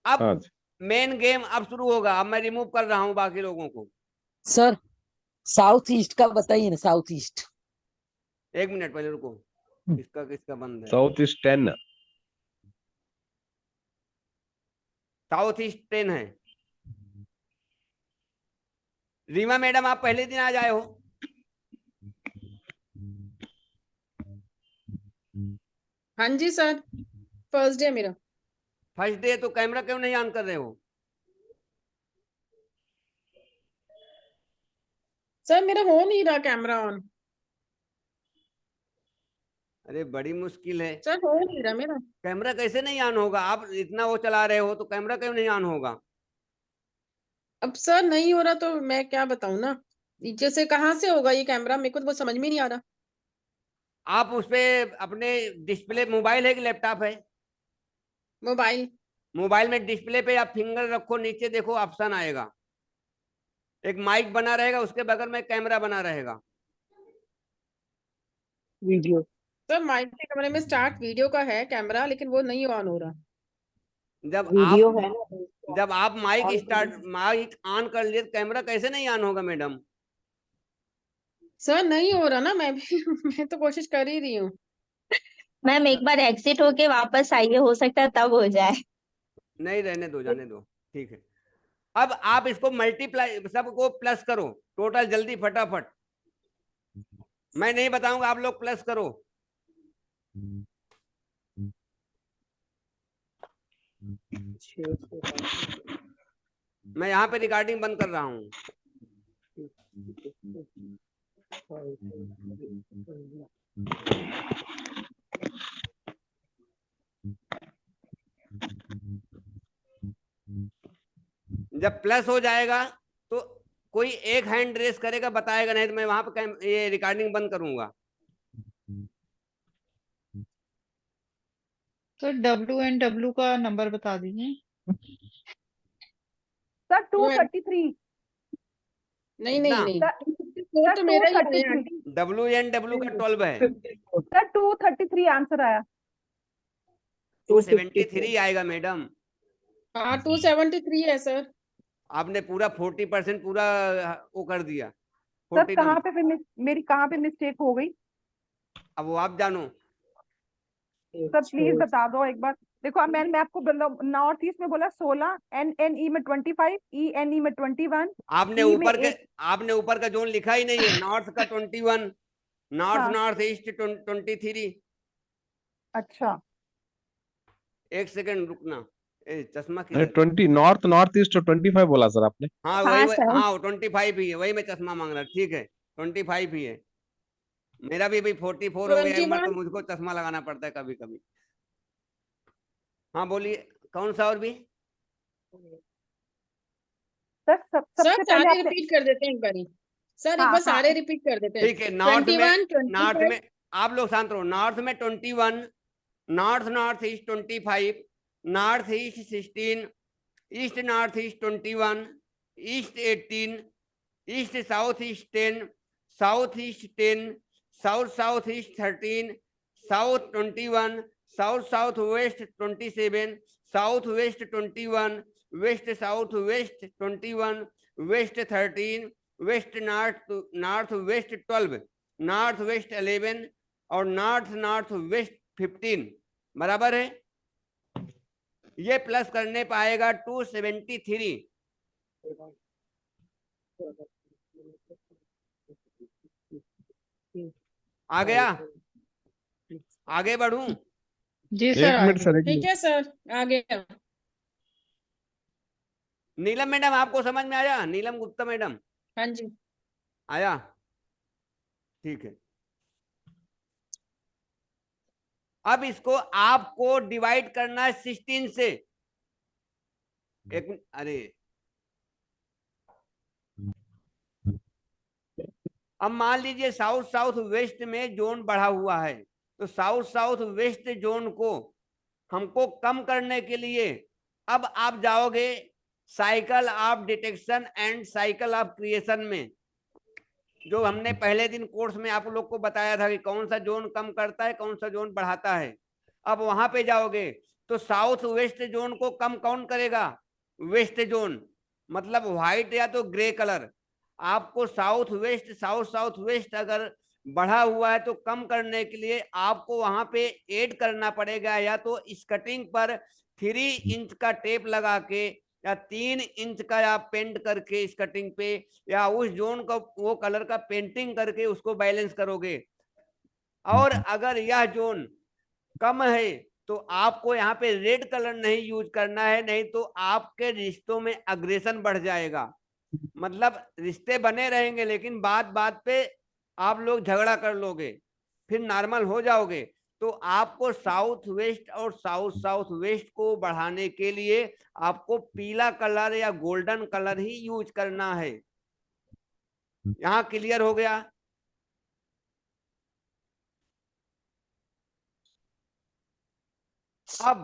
अब
हाँ जी।
मेन गेम अब शुरू होगा, अब मैं रिमूव कर रहा हूं बाकी लोगों को।
सर साउथ ईस्ट का बताइए ना, साउथ ईस्ट।
1 मिनट पहले रुको, किसका किसका बंद है?
South east 10।
साउथ ईस्ट 10 है। रीमा मैडम आप पहले दिन आ जाए हो?
हाँ जी सर, फर्स्ट डे मेरा।
फर्स्ट डे तो कैमरा क्यों नहीं ऑन कर रहे हो?
सर मेरा हो नहीं रहा कैमरा ऑन।
अरे बड़ी मुश्किल है,
सर हो नहीं रहा मेरा।
कैमरा कैसे नहीं ऑन होगा? आप इतना वो चला रहे हो तो कैमरा क्यों नहीं ऑन होगा?
अब सर नहीं हो रहा तो मैं क्या बताऊं ना, नीचे से कहाँ से होगा ये कैमरा, मेरे को तो वो समझ में नहीं आ रहा।
आप उस पे अपने डिस्प्ले, मोबाइल है कि लैपटॉप है?
मोबाइल।
मोबाइल में डिस्प्ले पे आप फिंगर रखो, नीचे देखो ऑप्शन आएगा, एक माइक बना रहेगा, उसके बगल में कैमरा बना रहेगा।
वीडियो।
सर माइक के कमरे में स्टार्ट वीडियो का है कैमरा, लेकिन वो नहीं ऑन हो रहा।
वीडियो है ना,
जब आप माइक ऑन कर लिए, कैमरा कैसे नहीं ऑन होगा मैडम?
सर नहीं हो रहा ना, मैं भी मैं तो कोशिश कर ही रही हूँ।
मैम एक बार एग्जिट होके वापस आइए, हो सकता है तब हो जाए।
नहीं रहने दो, जाने दो, ठीक है। अब आप इसको मल्टीप्लाई, सबको प्लस करो टोटल, जल्दी फटाफट। मैं नहीं बताऊंगा, आप लोग प्लस करो। मैं यहाँ पे रिकॉर्डिंग बंद कर रहा हूँ। जब प्लस हो जाएगा तो कोई एक हैंड रेस करेगा, बताएगा, नहीं तो मैं वहां पे ये रिकॉर्डिंग बंद करूंगा।
तो WNW का नंबर बता दीजिए।
सर 233।
नहीं नहीं नहीं, वो
सर
तो मेरा ही है।
233।
WNW का 12 है।
सर 233 आंसर आया।
273 आएगा मैडम।
हाँ 273 है सर।
आपने पूरा 40% पूरा वो कर दिया।
सर
40
कहाँ पे फिर मेरी कहाँ पे मिस्टेक हो गई?
अब वो आप जानो।
सर प्लीज बता दो एक बार। देखो अब मैं आपको नॉर्थ ईस्ट में बोला 16, NNE में 25, ENE में 21।
आपने ऊपर का जोन लिखा ही नहीं है। नॉर्थ का 21, नॉर्थ ईस्ट 23।
अच्छा
एक सेकंड रुकना, चश्मा की
20 नॉर्थ ईस्ट 25 बोला सर आपने।
हाँ वही हाँ 25 ही है, वही मैं चश्मा मांग रहा। ठीक है 25 ही है। मेरा भी 44 हो गया उम्र, तो मुझको चश्मा लगाना पड़ता है कभी कभी। हाँ बोलिए, कौन सा और भी?
सर सबसे
सारे रिपीट कर देते हैं एक बारी। सर एक बार सारे रिपीट कर देते हैं।
ठीक है। नॉर्थ में आप लोग शांत रहो। नॉर्थ में 21, north east 25, north east 16, east north east 21, east 18, east south east 10, south east 10, south east 13, south 21, south west 27, south west 21, west south west 21, west 13, west north west 12, north west 11 और नॉर्थ वेस्ट 15 बराबर है। ये प्लस करने पाएगा 273। आ गया? आगे बढ़ूं?
जी सर,
एक मिनट सर, एक
ठीक
मिनट।
है सर, आ गया।
नीलम मैडम आपको समझ में आया? नीलम गुप्ता मैडम
हाँ जी।
आया? ठीक है। अब इसको आपको डिवाइड करना है 16 से। अरे अब मान लीजिए साउथ साउथ वेस्ट में जोन बढ़ा हुआ है, तो साउथ साउथ वेस्ट जोन को हमको कम करने के लिए अब आप जाओगे cycle of detection and cycle of creation में, जो हमने पहले दिन कोर्स में आप लोग को बताया था कि कौन सा जोन कम करता है, कौन सा जोन बढ़ाता है। अब वहां पे जाओगे तो साउथ वेस्ट जोन को कम कौन करेगा? वेस्ट जोन, मतलब व्हाइट या तो ग्रे कलर। आपको साउथ साउथ वेस्ट अगर बढ़ा हुआ है तो कम करने के लिए आपको वहां पे ऐड करना पड़ेगा, या तो स्कटिंग पर 3 इंच का टेप लगा के या 3 इंच का आप पेंट करके स्कटिंग पे, या उस जोन का वो कलर का पेंटिंग करके उसको बैलेंस करोगे। और अगर यह जोन कम है तो आपको यहाँ पे रेड कलर नहीं यूज करना है, नहीं तो आपके रिश्तों में अग्रेशन बढ़ जाएगा। मतलब रिश्ते बने रहेंगे लेकिन बात बात पे आप लोग झगड़ा कर लोगे, फिर नॉर्मल हो जाओगे। तो आपको साउथ वेस्ट और साउथ वेस्ट को बढ़ाने के लिए आपको पीला कलर या गोल्डन कलर ही यूज करना है। यहाँ क्लियर हो गया? अब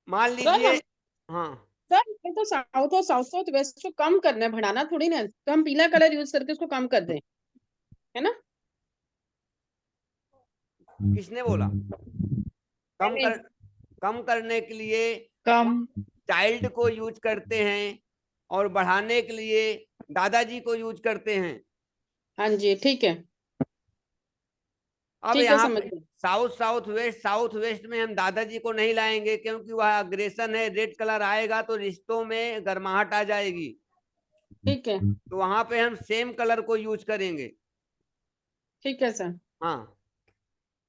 मान
सर
लीजिए,
हम
हाँ
सर हमें तो साउथ और साउथ वेस्ट को कम करना है, बढ़ाना थोड़ी ना, तो हम पीला कलर यूज करके उसको कम कर दें, है ना?
किसने बोला? कम
नहीं,
कम करने के लिए
कम
चाइल्ड को यूज करते हैं और बढ़ाने के लिए दादाजी को यूज करते हैं।
हाँ जी, ठीक है,
अब
ठीक है,
यहाँ
समझ
पे
गए।
साउथ वेस्ट में हम दादाजी को नहीं लाएंगे, क्योंकि वह अग्रेशन है। रेड कलर आएगा तो रिश्तों में गर्माहट आ जाएगी,
ठीक है,
तो वहां पे हम सेम कलर को यूज करेंगे।
ठीक है सर।
हाँ,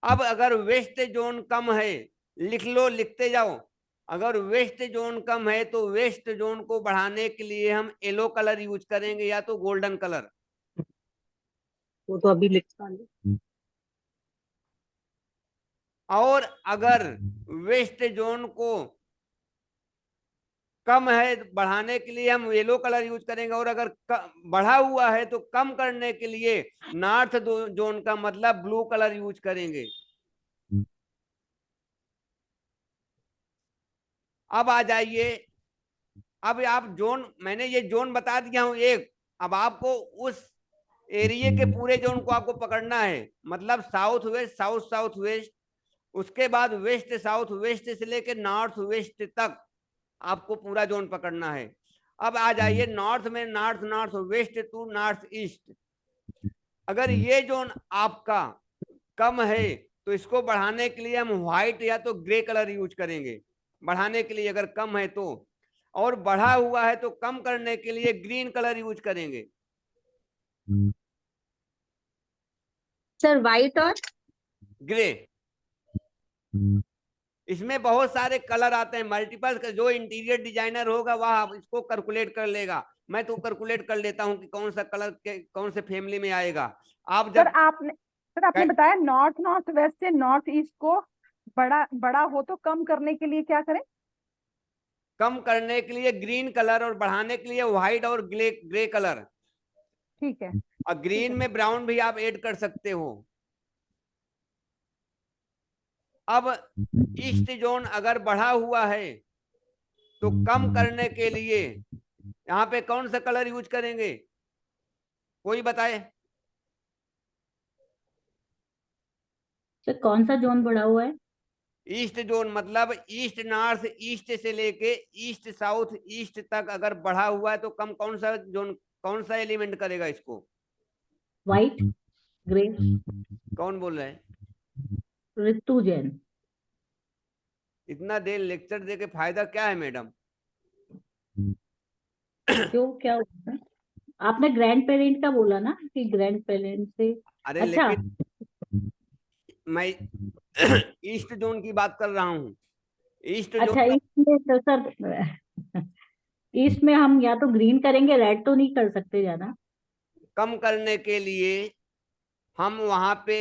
अब अगर वेस्ट जोन कम है, लिख लो, लिखते जाओ। अगर वेस्ट जोन कम है तो वेस्ट जोन को बढ़ाने के लिए हम येलो कलर यूज करेंगे या तो गोल्डन कलर।
वो तो अभी लिखा है।
और अगर वेस्ट जोन को कम है बढ़ाने के लिए हम येलो कलर यूज करेंगे, और अगर बढ़ा हुआ है तो कम करने के लिए नॉर्थ जोन का मतलब ब्लू कलर यूज करेंगे। अब आ जाइए, अब आप जोन, मैंने ये जोन बता दिया हूं एक। अब आपको उस एरिया के पूरे जोन को आपको पकड़ना है, मतलब साउथ वेस्ट, उसके बाद वेस्ट साउथ वेस्ट से लेकर नॉर्थ वेस्ट तक आपको पूरा जोन पकड़ना है। अब आ जाइए नॉर्थ में, north west to north east. अगर ये जोन आपका कम है तो इसको बढ़ाने के लिए हम व्हाइट या तो ग्रे कलर यूज करेंगे, बढ़ाने के लिए अगर कम है तो। और बढ़ा हुआ है तो कम करने के लिए ग्रीन कलर यूज करेंगे।
सर व्हाइट और
ग्रे, इसमें बहुत सारे कलर आते हैं, मल्टीपल। जो इंटीरियर डिजाइनर होगा वह इसको कैलकुलेट कर लेगा। मैं तो कैलकुलेट कर लेता हूं कि कौन सा कलर के कौन से फैमिली में आएगा। आप
सर
जब
आपने बताया नॉर्थ वेस्ट से नॉर्थ ईस्ट को बड़ा बड़ा हो तो कम करने के लिए क्या करें?
कम करने के लिए ग्रीन कलर और बढ़ाने के लिए व्हाइट और ग्रे कलर।
ठीक है,
और ग्रीन में ब्राउन भी आप ऐड कर सकते हो। अब ईस्ट जोन अगर बढ़ा हुआ है तो कम करने के लिए यहाँ पे कौन सा कलर यूज करेंगे? कोई बताए?
सर कौन सा जोन बढ़ा हुआ है?
ईस्ट जोन मतलब ईस्ट नॉर्थ ईस्ट से लेके ईस्ट साउथ ईस्ट तक अगर बढ़ा हुआ है तो कम कौन सा जोन, कौन सा एलिमेंट करेगा इसको?
White, grey.
कौन बोल रहा है?
ऋतु जैन।
इतना देर लेक्चर दे के फायदा क्या है मैडम?
क्यों, क्या हुआ? आपने ग्रैंड पेरेंट का बोला ना कि ग्रैंड पेरेंट से।
अरे
अच्छा,
लेकिन मैं ईस्ट जोन की बात कर रहा हूँ। ईस्ट
अच्छा
जोन
इसमें तो सर ईस्ट में हम या तो ग्रीन करेंगे, रेड तो नहीं कर सकते ज्यादा।
कम करने के लिए हम वहां पे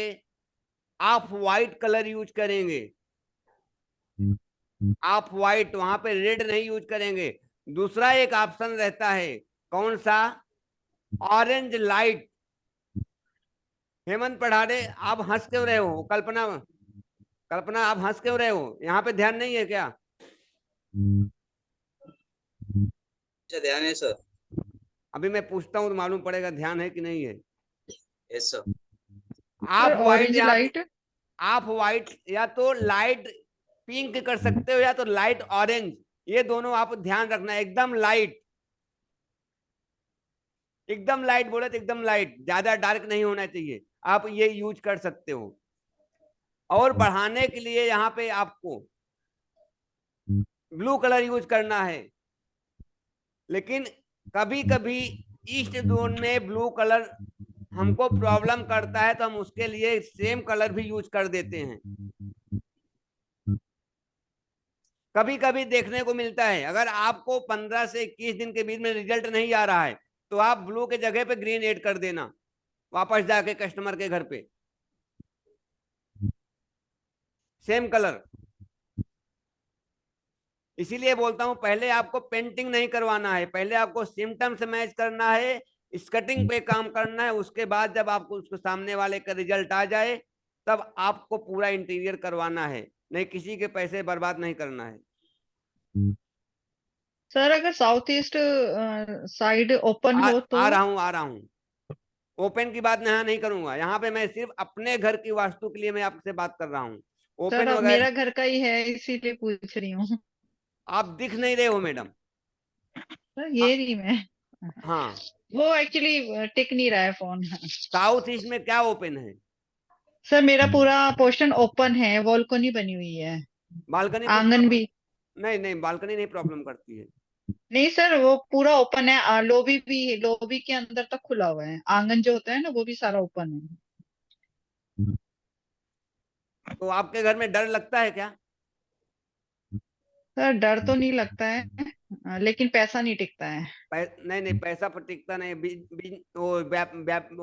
ऑफ वाइट कलर यूज करेंगे। ऑफ वाइट, वहां पे रेड नहीं यूज करेंगे। दूसरा एक ऑप्शन रहता है, कौन सा? Orange light. हेमंत पढ़ाड़े, आप हंस क्यों रहे हो? कल्पना, कल्पना आप हंस क्यों रहे हो? यहाँ पे ध्यान नहीं है क्या?
अच्छा ध्यान है सर।
अभी मैं पूछता हूँ तो मालूम पड़ेगा ध्यान है कि नहीं है।
Yes sir.
आप वाइट,
ऑरेंज लाइट।
आप वाइट या तो लाइट पिंक कर सकते हो या तो लाइट ऑरेंज, ये दोनों आप ध्यान रखना। एकदम लाइट, एकदम लाइट बोले तो एकदम लाइट, ज्यादा डार्क नहीं होना चाहिए। आप ये यूज कर सकते हो। और बढ़ाने के लिए यहाँ पे आपको ब्लू कलर यूज करना है। लेकिन कभी कभी ईस्ट जोन में ब्लू कलर हमको प्रॉब्लम करता है तो हम उसके लिए सेम कलर भी यूज कर देते हैं। कभी कभी देखने को मिलता है, अगर आपको 15 से 21 दिन के बीच में रिजल्ट नहीं आ रहा है तो आप ब्लू के जगह पे ग्रीन ऐड कर देना, वापस जाके कस्टमर के घर पे सेम कलर। इसीलिए बोलता हूं पहले आपको पेंटिंग नहीं करवाना है, पहले आपको सिम्टम्स मैच करना है, स्कटिंग पे काम करना है। उसके बाद जब आपको उसको सामने वाले का रिजल्ट आ जाए तब आपको पूरा इंटीरियर करवाना है, नहीं किसी के पैसे बर्बाद नहीं करना है।
सर अगर साउथ ईस्ट साइड ओपन हो तो?
आ रहा हूँ। ओपन की बात यहाँ नहीं करूंगा, यहाँ पे मैं सिर्फ अपने घर की वास्तु के लिए मैं आपसे बात कर रहा हूँ।
सर
ओपन
अब
वगैरह
मेरा घर का ही है इसीलिए पूछ रही हूँ।
आप दिख नहीं रहे हो मैडम।
सर ये रही मैं।
हाँ,
वो एक्चुअली टिक नहीं रहा है फोन।
साउथ ईस्ट में क्या ओपन है?
सर मेरा पूरा पोर्शन ओपन है, बालकनी बनी हुई है,
बालकनी
आंगन भी।
नहीं नहीं, बालकनी नहीं प्रॉब्लम करती है।
नहीं सर वो पूरा ओपन है, लोबी भी, लोबी के अंदर तक खुला हुआ है, आंगन जो होता है ना वो भी सारा ओपन है।
तो आपके घर में डर लगता है क्या?
सर डर तो नहीं लगता है, लेकिन पैसा नहीं टिकता है।
नहीं नहीं, पैसा पर टिकता नहीं। वो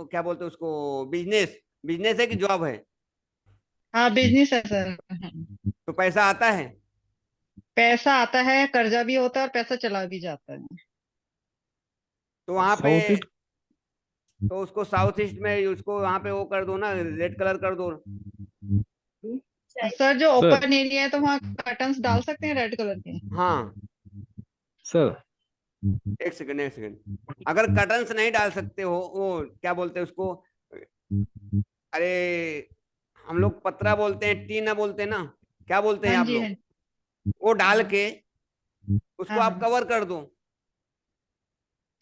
क्या बोलते हैं उसको, बिजनेस, बिजनेस है कि जॉब है?
हाँ बिजनेस है सर।
तो पैसा आता है?
पैसा आता है, कर्जा भी होता है और पैसा चला भी जाता है।
तो वहां पे
साउथ ईस्ट
तो उसको साउथ ईस्ट में उसको वहां पे वो कर दो ना, रेड कलर कर दो।
सर जो
सर
ओपन एरिया है तो वहाँ कर्टन्स डाल सकते हैं रेड कलर के?
हाँ,
सर
एक सेकंड एक सेकंड। अगर कर्टन्स नहीं डाल सकते हो, वो क्या बोलते हैं उसको, अरे हम लोग पतरा बोलते हैं, टीना बोलते हैं ना, क्या बोलते हैं
हाँ
आप
जी, हाँ
लोग, वो डाल के उसको
हाँ
आप
हाँ।
कवर कर दो।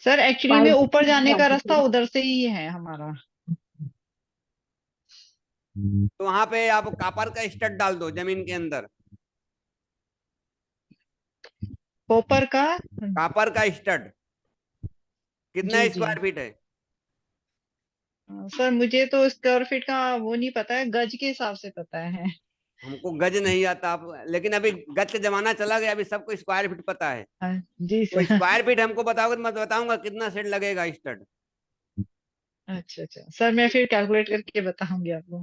सर एक्चुअली में ऊपर जाने का रास्ता उधर से ही है हमारा।
तो वहां पे आप कापर का स्टड डाल दो जमीन के अंदर,
कॉपर का।
कापर का स्टड। कितना
जी जी।
स्क्वायर फीट है?
सर मुझे तो स्क्वायर फीट का वो नहीं पता है, गज के हिसाब से पता है।
हमको गज नहीं आता आप, लेकिन अभी गज का जमाना चला गया, अभी सबको स्क्वायर फीट पता है।
जी
तो
सर।
स्क्वायर फीट हमको बताओगे तो मैं बताऊंगा कितना सेट लगेगा स्टड।
अच्छा अच्छा सर, मैं फिर कैलकुलेट करके बताऊंगी आपको।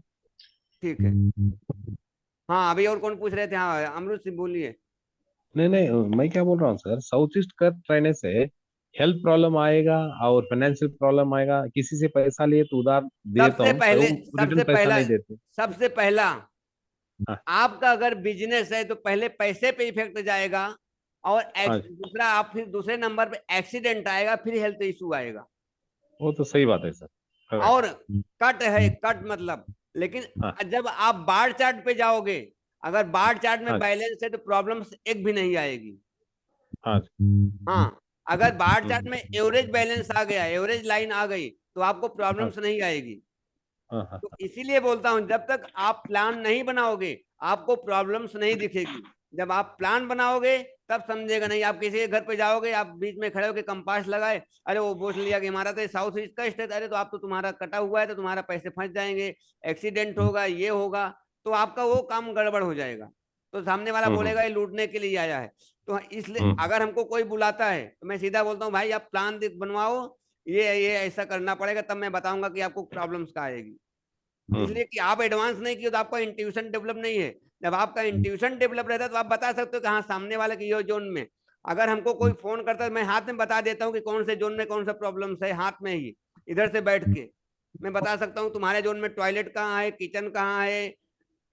ठीक है। हाँ, अभी और कौन पूछ रहे थे? हाँ, अमरुद सिंह बोलिए।
नहीं नहीं, मैं क्या बोल रहा हूँ सर, साउथ ईस्ट कर रहने से हेल्थ प्रॉब्लम आएगा और फाइनेंशियल प्रॉब्लम आएगा। किसी से पैसा लिए तो उधार दिए तो
सबसे
हम
पहले
रिटर्न पैसा नहीं देते।
सबसे पहला
हाँ
आपका अगर बिजनेस है तो पहले पैसे पे इफेक्ट जाएगा, और
हाँ,
दूसरा आप फिर दूसरे नंबर पे एक्सीडेंट आएगा, फिर हेल्थ इशू आएगा।
वो तो सही बात है सर।
और
correct।
कट है, कट मतलब, लेकिन
हाँ
जब आप बाढ़ चार्ट पे जाओगे अगर बार चार्ट में
हाँ
बैलेंस है तो प्रॉब्लम्स एक भी नहीं आएगी।
हाँ
हाँ, अगर बार चार्ट में एवरेज बैलेंस आ गया, एवरेज लाइन आ गई, तो आपको प्रॉब्लम्स नहीं आएगी।
हाँ
तो इसीलिए बोलता हूं, जब तक आप प्लान नहीं बनाओगे आपको प्रॉब्लम्स नहीं दिखेगी। जब आप प्लान बनाओगे तब समझेगा नहीं। आप किसी के घर पे जाओगे, आप बीच में खड़े होकर कंपास लगाए, अरे वो बोल लिया कि हमारा तो साउथ ईस्ट का स्टेट, अरे तो आप तो तुम्हारा कटा हुआ है, तो तुम्हारा पैसे फंस जाएंगे, एक्सीडेंट होगा, ये होगा, तो आपका वो काम गड़बड़ हो जाएगा। तो सामने वाला बोलेगा ये लूटने के लिए आया है। तो इसलिए अगर हमको कोई बुलाता है तो मैं सीधा बोलता हूँ, भाई आप प्लान बनवाओ, ये ऐसा करना पड़ेगा, तब मैं बताऊंगा कि आपको प्रॉब्लम्स का आएगी। इसलिए कि आप एडवांस नहीं किए तो आपका इंट्यूशन डेवलप नहीं है। जब आपका इंट्यूशन डेवलप रहता है तो आप बता सकते हो कि हाँ सामने वाले की ये जोन में, अगर हमको कोई फोन करता है मैं हाथ में बता देता हूँ कि कौन से जोन में कौन सा प्रॉब्लम्स है, हाथ में ही इधर से बैठ के मैं बता सकता हूँ तुम्हारे जोन में टॉयलेट कहाँ है, किचन कहाँ है,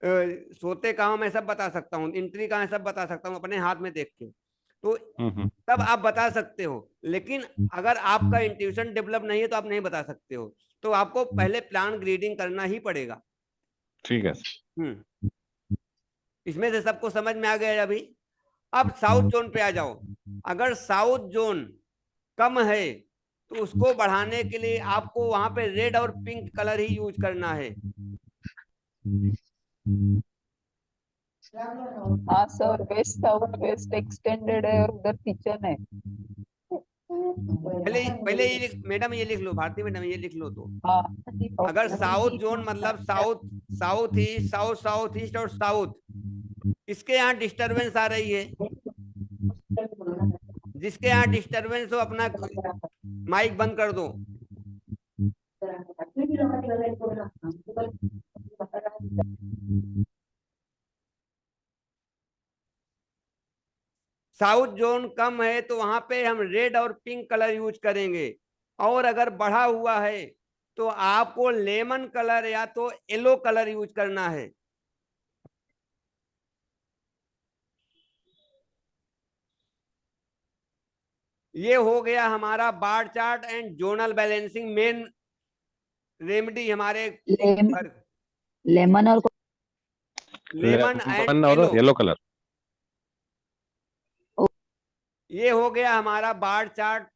सोते कहाँ, मैं सब बता सकता हूँ, एंट्री कहाँ है, सब बता सकता हूँ अपने हाथ में देख के। तो तब आप बता सकते हो। लेकिन अगर आपका इंट्यूशन डेवलप नहीं है तो आप नहीं बता सकते हो। तो आपको पहले प्लान ग्रीडिंग करना ही पड़ेगा।
ठीक है।
इसमें से सबको समझ में आ गया अभी। अब साउथ जोन पे आ जाओ। अगर साउथ जोन कम है तो उसको बढ़ाने के लिए आपको वहां पे रेड और पिंक कलर ही यूज करना है।
हाँ sir, waste south waste extended है और उधर किचन है।
पहले ये मैडम ये लिख लो, भारती मैडम ये लिख लो। तो
हाँ,
अगर साउथ जोन मतलब south, south east, south south east और साउथ, इसके यहाँ डिस्टरबेंस आ रही है, जिसके यहाँ डिस्टरबेंस हो अपना माइक बंद कर दो। साउथ जोन कम है तो वहां पे हम रेड और पिंक कलर यूज करेंगे, और अगर बढ़ा हुआ है तो आपको लेमन कलर या तो येलो कलर यूज करना है। ये हो गया हमारा bar chart and zonal balancing main remedy हमारे
लेमन और
लेमन एंड
और येलो कलर।
ये हो गया हमारा bar chart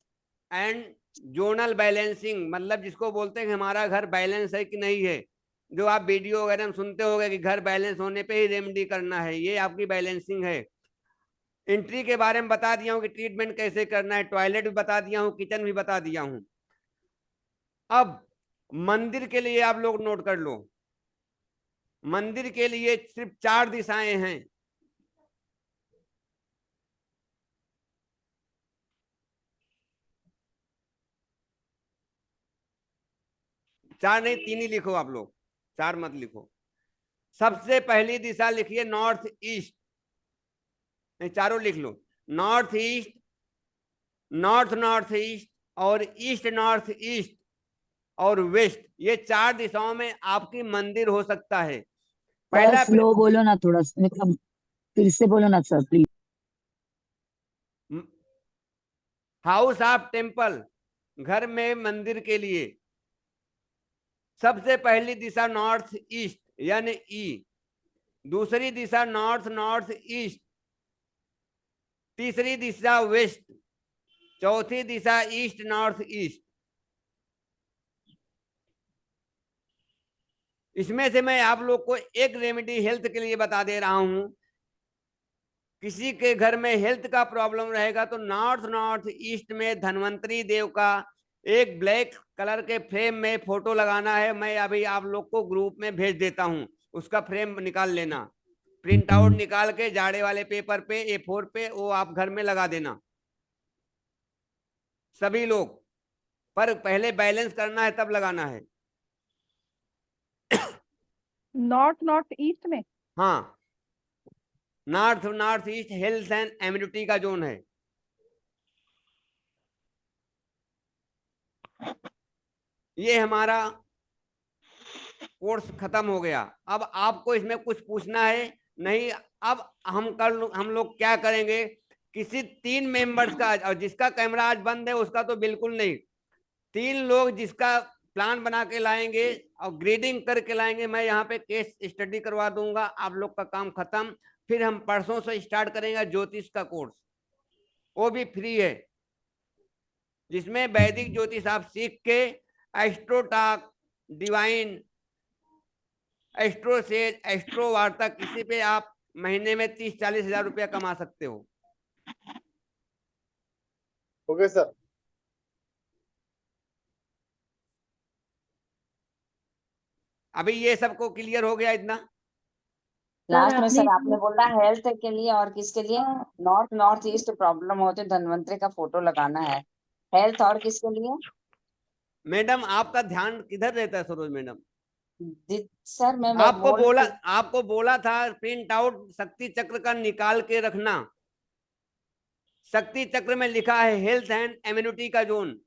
and zonal balancing, मतलब जिसको बोलते हैं कि हमारा घर बैलेंस है कि नहीं है। जो आप वीडियो वगैरह में सुनते होंगे कि घर बैलेंस होने पे ही रेमेडी करना है, ये आपकी बैलेंसिंग है। एंट्री के बारे में बता दिया हूँ कि ट्रीटमेंट कैसे करना है, टॉयलेट भी बता दिया हूँ, किचन भी बता दिया हूँ। अब मंदिर के लिए आप लोग नोट कर लो, मंदिर के लिए सिर्फ 4 दिशाएं हैं। 4 नहीं, 3 ही लिखो आप लोग, 4 मत लिखो। सबसे पहली दिशा लिखिए नॉर्थ ईस्ट, नहीं 4 लिख लो। North east, north north east और ईस्ट नॉर्थ ईस्ट और वेस्ट, ये 4 दिशाओं में आपकी मंदिर हो सकता है। पहला
स्लो बोलो ना थोड़ा, मतलब फिर से बोलो ना sir please.
House of temple, घर में मंदिर के लिए सबसे पहली दिशा नॉर्थ ईस्ट यानी ई, दूसरी दिशा नॉर्थ नॉर्थ ईस्ट, तीसरी दिशा वेस्ट, चौथी दिशा ईस्ट नॉर्थ ईस्ट। इसमें से मैं आप लोग को एक रेमेडी हेल्थ के लिए बता दे रहा हूं। किसी के घर में हेल्थ का प्रॉब्लम रहेगा तो नॉर्थ नॉर्थ ईस्ट में धन्वंतरी देव का एक ब्लैक कलर के फ्रेम में फोटो लगाना है। मैं अभी आप लोग को ग्रुप में भेज देता हूं, उसका फ्रेम निकाल लेना, प्रिंट आउट निकाल के जाड़े वाले पेपर पे A4 पे वो आप घर में लगा देना सभी लोग। पर पहले बैलेंस करना है तब लगाना है।
नॉर्थ नॉर्थ ईस्ट में,
हाँ, north north east health and immunity का जोन है। ये हमारा कोर्स खत्म हो गया। अब आपको इसमें कुछ पूछना है नहीं? अब हम लोग क्या करेंगे, किसी 3 मेंबर्स का, और जिसका कैमरा आज बंद है उसका तो बिल्कुल नहीं, 3 लोग जिसका प्लान बना के लाएंगे और ग्रेडिंग करके लाएंगे। मैं यहाँ पे केस स्टडी करवा दूंगा, आप लोग का काम खत्म। फिर हम परसों से स्टार्ट करेंगे ज्योतिष का कोर्स, वो भी फ्री है, जिसमें वैदिक ज्योतिष आप सीख के AstroTalk, divine, astro says, astro वार्ता, किसी पे आप महीने में 30-40 हजार रुपया कमा सकते हो।
Okay sir.
अभी ये सबको क्लियर हो गया इतना?
लास्ट में
आपने
सर आपने बोला हेल्थ के लिए और किसके लिए? नॉर्थ ईस्ट प्रॉब्लम होते धन्वंतरी का फोटो लगाना है, हेल्थ और किसके लिए?
मैडम आपका ध्यान किधर रहता है सरोज मैडम?
सर मैं
आपको बोला था प्रिंट आउट शक्ति चक्र का निकाल के रखना। शक्ति चक्र में लिखा है हेल्थ एंड इम्यूनिटी का जोन।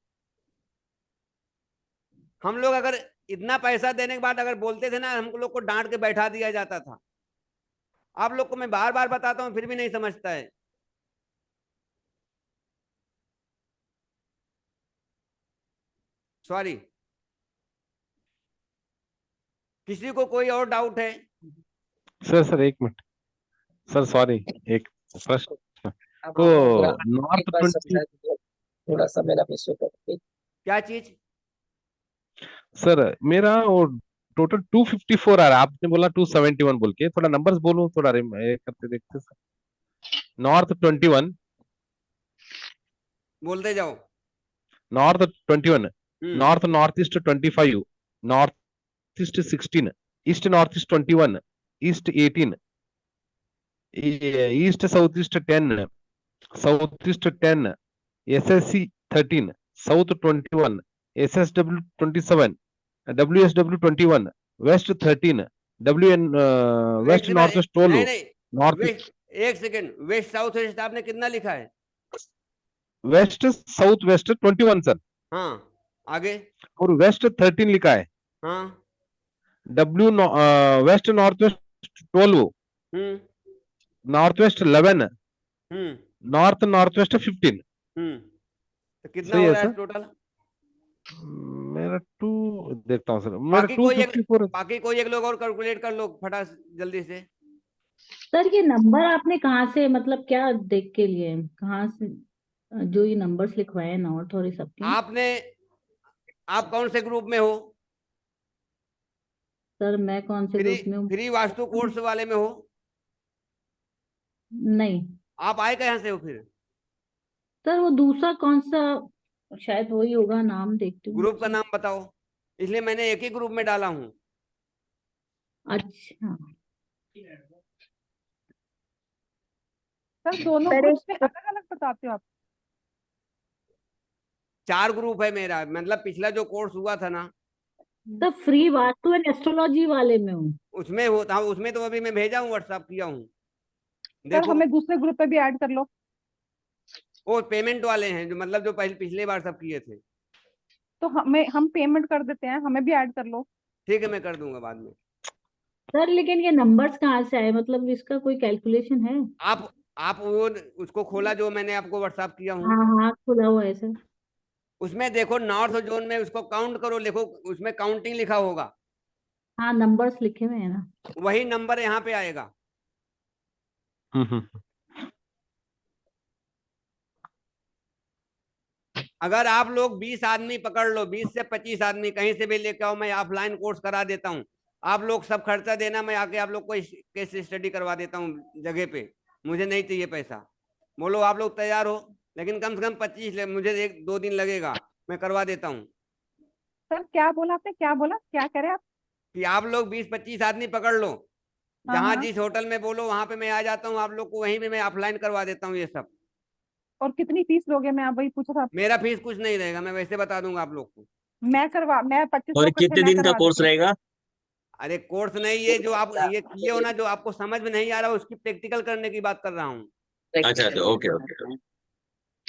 हम लोग अगर इतना पैसा देने के बाद अगर बोलते थे ना, हम लोग को डांट के बैठा दिया जाता था। आप लोग को मैं बार बार बताता हूं फिर भी नहीं समझता है। सॉरी, किसी को कोई और डाउट है?
सर एक मिनट सर, सॉरी, एक प्रश्न। तो नॉर्थ 20
थोड़ा सा मेरा भी सोचो।
क्या चीज?
सर मेरा वो टोटल 254 आ रहा है, आपने बोला 271 बोल के, थोड़ा नंबर्स बोलूं, थोड़ा करते देखते सर। नॉर्थ 21,
बोलते जाओ।
North 21, north east 25, north east 16, east north east 21, east 18, east south east 10, south east 10, SSC 13, south 21, SSW 27, WSW 21, west 13, WN west north west 12, north.
एक सेकेंड, वेस्ट साउथ वेस्ट आपने कितना लिखा है?
West south west 21 sir.
हाँ, आगे?
और वेस्ट 13 लिखा है।
हाँ।
W west north west 12, north west 11, north north waste 15।
तो कितना हो रहा है टोटल?
मेरा 2 देखता हूँ सर, मेरा 254।
बाकी कोई एक लोग और कैलकुलेट कर लो फटाफट जल्दी से।
सर ये नंबर आपने कहाँ से, मतलब क्या देख के लिए, कहाँ से जो ये नंबर्स लिखवाए हैं नॉर्थ और ये सब के?
आप कौन से ग्रुप में हो?
सर मैं कौन से ग्रुप में हूँ?
फ्री वास्तु कोर्स वाले में हो?
नहीं।
आप आए कहाँ से हो फिर?
सर वो दूसरा कौन सा, शायद वही होगा, नाम देखती हूँ।
ग्रुप का नाम बताओ, इसलिए मैंने एक ही ग्रुप में डाला हूँ।
अच्छा
सर दोनों ग्रुप में अलग अलग बताते हो आप?
4 ग्रुप है मेरा, मतलब पिछला जो कोर्स हुआ था ना,
तो फ्री वास्तु एंड एस्ट्रोलॉजी वाले में हूँ।
उसमें होता हूँ, उसमें तो अभी मैं भेजा हूँ, व्हाट्सएप किया हूँ।
सर हमें दूसरे ग्रुप पे भी ऐड कर लो।
वो पेमेंट वाले हैं जो, मतलब जो पिछले बार सब किए थे।
तो हम पेमेंट कर देते हैं, हमें भी ऐड कर लो।
ठीक है, मैं कर दूंगा बाद में।
सर लेकिन ये नंबर्स कहाँ से आए, मतलब इसका कोई कैलकुलेशन है?
आप वो उसको खोला जो मैंने आपको व्हाट्सएप किया हूँ।
हाँ खुला हुआ है सर।
उसमें देखो नॉर्थ जोन में, उसको काउंट करो, लिखो, उसमें काउंटिंग लिखा होगा।
हाँ नंबर्स लिखे हुए हैं ना,
वही नंबर यहाँ पे आएगा। अगर आप लोग 20 आदमी पकड़ लो, 20 से 25 आदमी कहीं से भी लेके आओ, मैं ऑफलाइन कोर्स करा देता हूँ। आप लोग सब खर्चा देना, मैं आके आप लोग को केस स्टडी करवा देता हूँ जगह पे। मुझे नहीं चाहिए पैसा। बोलो आप लोग तैयार हो, लेकिन कम से कम 25, मुझे 1-2 दिन लगेगा, मैं करवा देता हूँ।
सर क्या बोला आपने, क्या बोला, क्या कह रहे आप?
कि आप लोग 20-25 आदमी पकड़ लो, जहाँ जिस होटल में बोलो वहां पे मैं आ जाता हूँ, आप लोग को वहीं पे मैं ऑफलाइन करवा देता हूँ ये सब।
और कितनी फीस लोगे? मैं वही पूछा था।
मेरा फीस कुछ नहीं रहेगा, मैं वैसे बता दूंगा आप लोग को।
मैं 25
और कितने दिन का कोर्स रहेगा?
अरे कोर्स नहीं, ये जो आप ये किए हो ना, जो आपको समझ में नहीं आ रहा, उसकी प्रैक्टिकल करने की बात कर रहा हूँ।
अच्छा ओके ओके।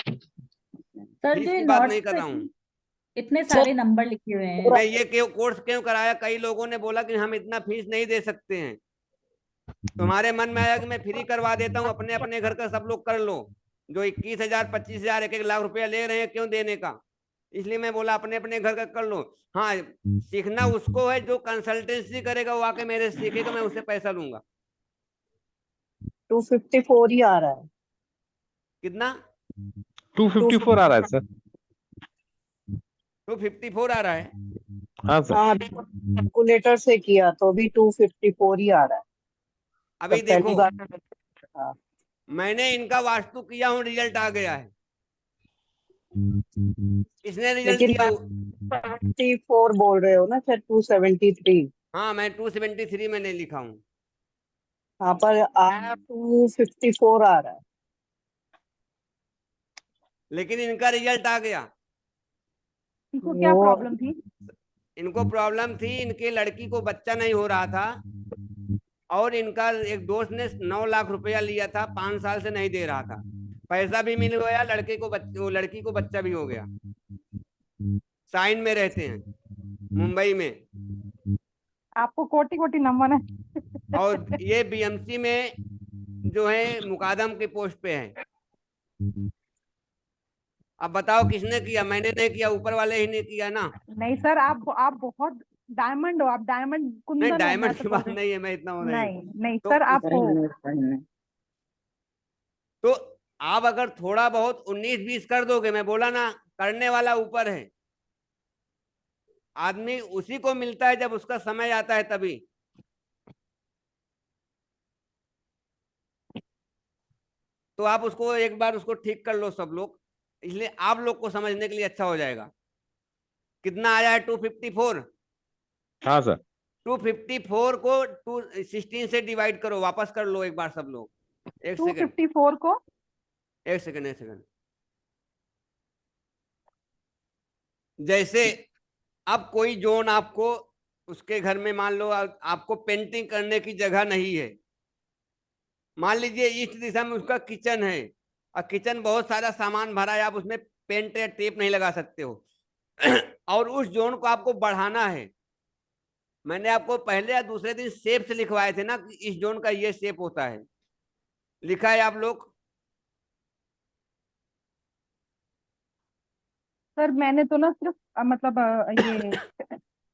सर
फीस की बात नहीं कर रहा हूँ।
इतने सारे नंबर लिखे हुए हैं।
मैं ये कोर्स क्यों कराया, कई लोगों ने बोला कि हम इतना फीस नहीं दे सकते हैं। तुम्हारे मन में आया कि मैं फ्री करवा देता हूँ, अपने अपने घर का सब लोग कर लो। जो 21,000 25,000 1-1 लाख रुपया ले रहे हैं, क्यों देने का? इसलिए मैं बोला अपने अपने घर का कर लो। हाँ, सीखना उसको है जो कंसल्टेंसी करेगा, वो आके मेरे से सीखेगा, मैं उससे पैसा लूंगा।
254 ही आ रहा है।
कितना?
254 आ रहा है सर।
254 आ रहा है।
हाँ सर।
हाँ, अभी कैलकुलेटर से किया तो भी 254 ही आ रहा है।
अभी
तब पहली
देखो,
बार हाँ,
मैंने इनका वास्तु किया हूँ, रिजल्ट आ गया है। किसने रिजल्ट
लेकिन
दिया?
274 बोल रहे हो ना सर, 273।
हाँ, मैं 273 मैंने लिखा हूँ।
हाँ, पर आया 254 आ रहा है।
लेकिन इनका रिजल्ट आ गया।
इनको क्या
वो
प्रॉब्लम थी?
इनको प्रॉब्लम थी, इनके लड़की को बच्चा नहीं हो रहा था, और इनका एक दोस्त ने 9 लाख रुपया लिया था, 5 साल से नहीं दे रहा था। पैसा भी मिल गया, लड़के को वो लड़की को बच्चा भी हो गया। साइन में रहते हैं मुंबई में,
आपको कोटि कोटि नमन है।
और ये बीएमसी में जो है मुकादम के पोस्ट पे है। अब बताओ किसने किया? मैंने नहीं किया, ऊपर वाले ही ने किया ना।
नहीं सर, आप बहुत डायमंड हो, आप डायमंड
नहीं,
कुंदन हो, मैं
डायमंड
तो
की
बोल
बात
रही
नहीं है, मैं इतना हूं
हूँ।
नहीं।
नहीं नहीं
तो
सर, आप हो।
तो आप अगर थोड़ा बहुत 19-20 कर दोगे, मैं बोला ना, करने वाला ऊपर है। आदमी उसी को मिलता है जब उसका समय आता है तभी। तो आप उसको एक बार उसको ठीक कर लो सब लोग, इसलिए आप लोग को समझने के लिए अच्छा हो जाएगा। कितना आया है? 254।
हाँ सर।
254 को 216 से डिवाइड करो, वापस कर लो एक बार सब लोग। एक सेकंड,
254 को
एक सेकंड, एक सेकंड। जैसे अब कोई जोन आपको उसके घर में, मान लो आपको पेंटिंग करने की जगह नहीं है, मान लीजिए ईस्ट दिशा में उसका किचन है, और किचन बहुत सारा सामान भरा है, आप उसमें पेंट या टेप नहीं लगा सकते हो और उस जोन को आपको बढ़ाना है। मैंने आपको पहले या दूसरे दिन शेप से लिखवाए थे ना कि इस जोन का ये शेप होता है, लिखा है आप लोग?
सर मैंने तो ना सिर्फ मतलब ये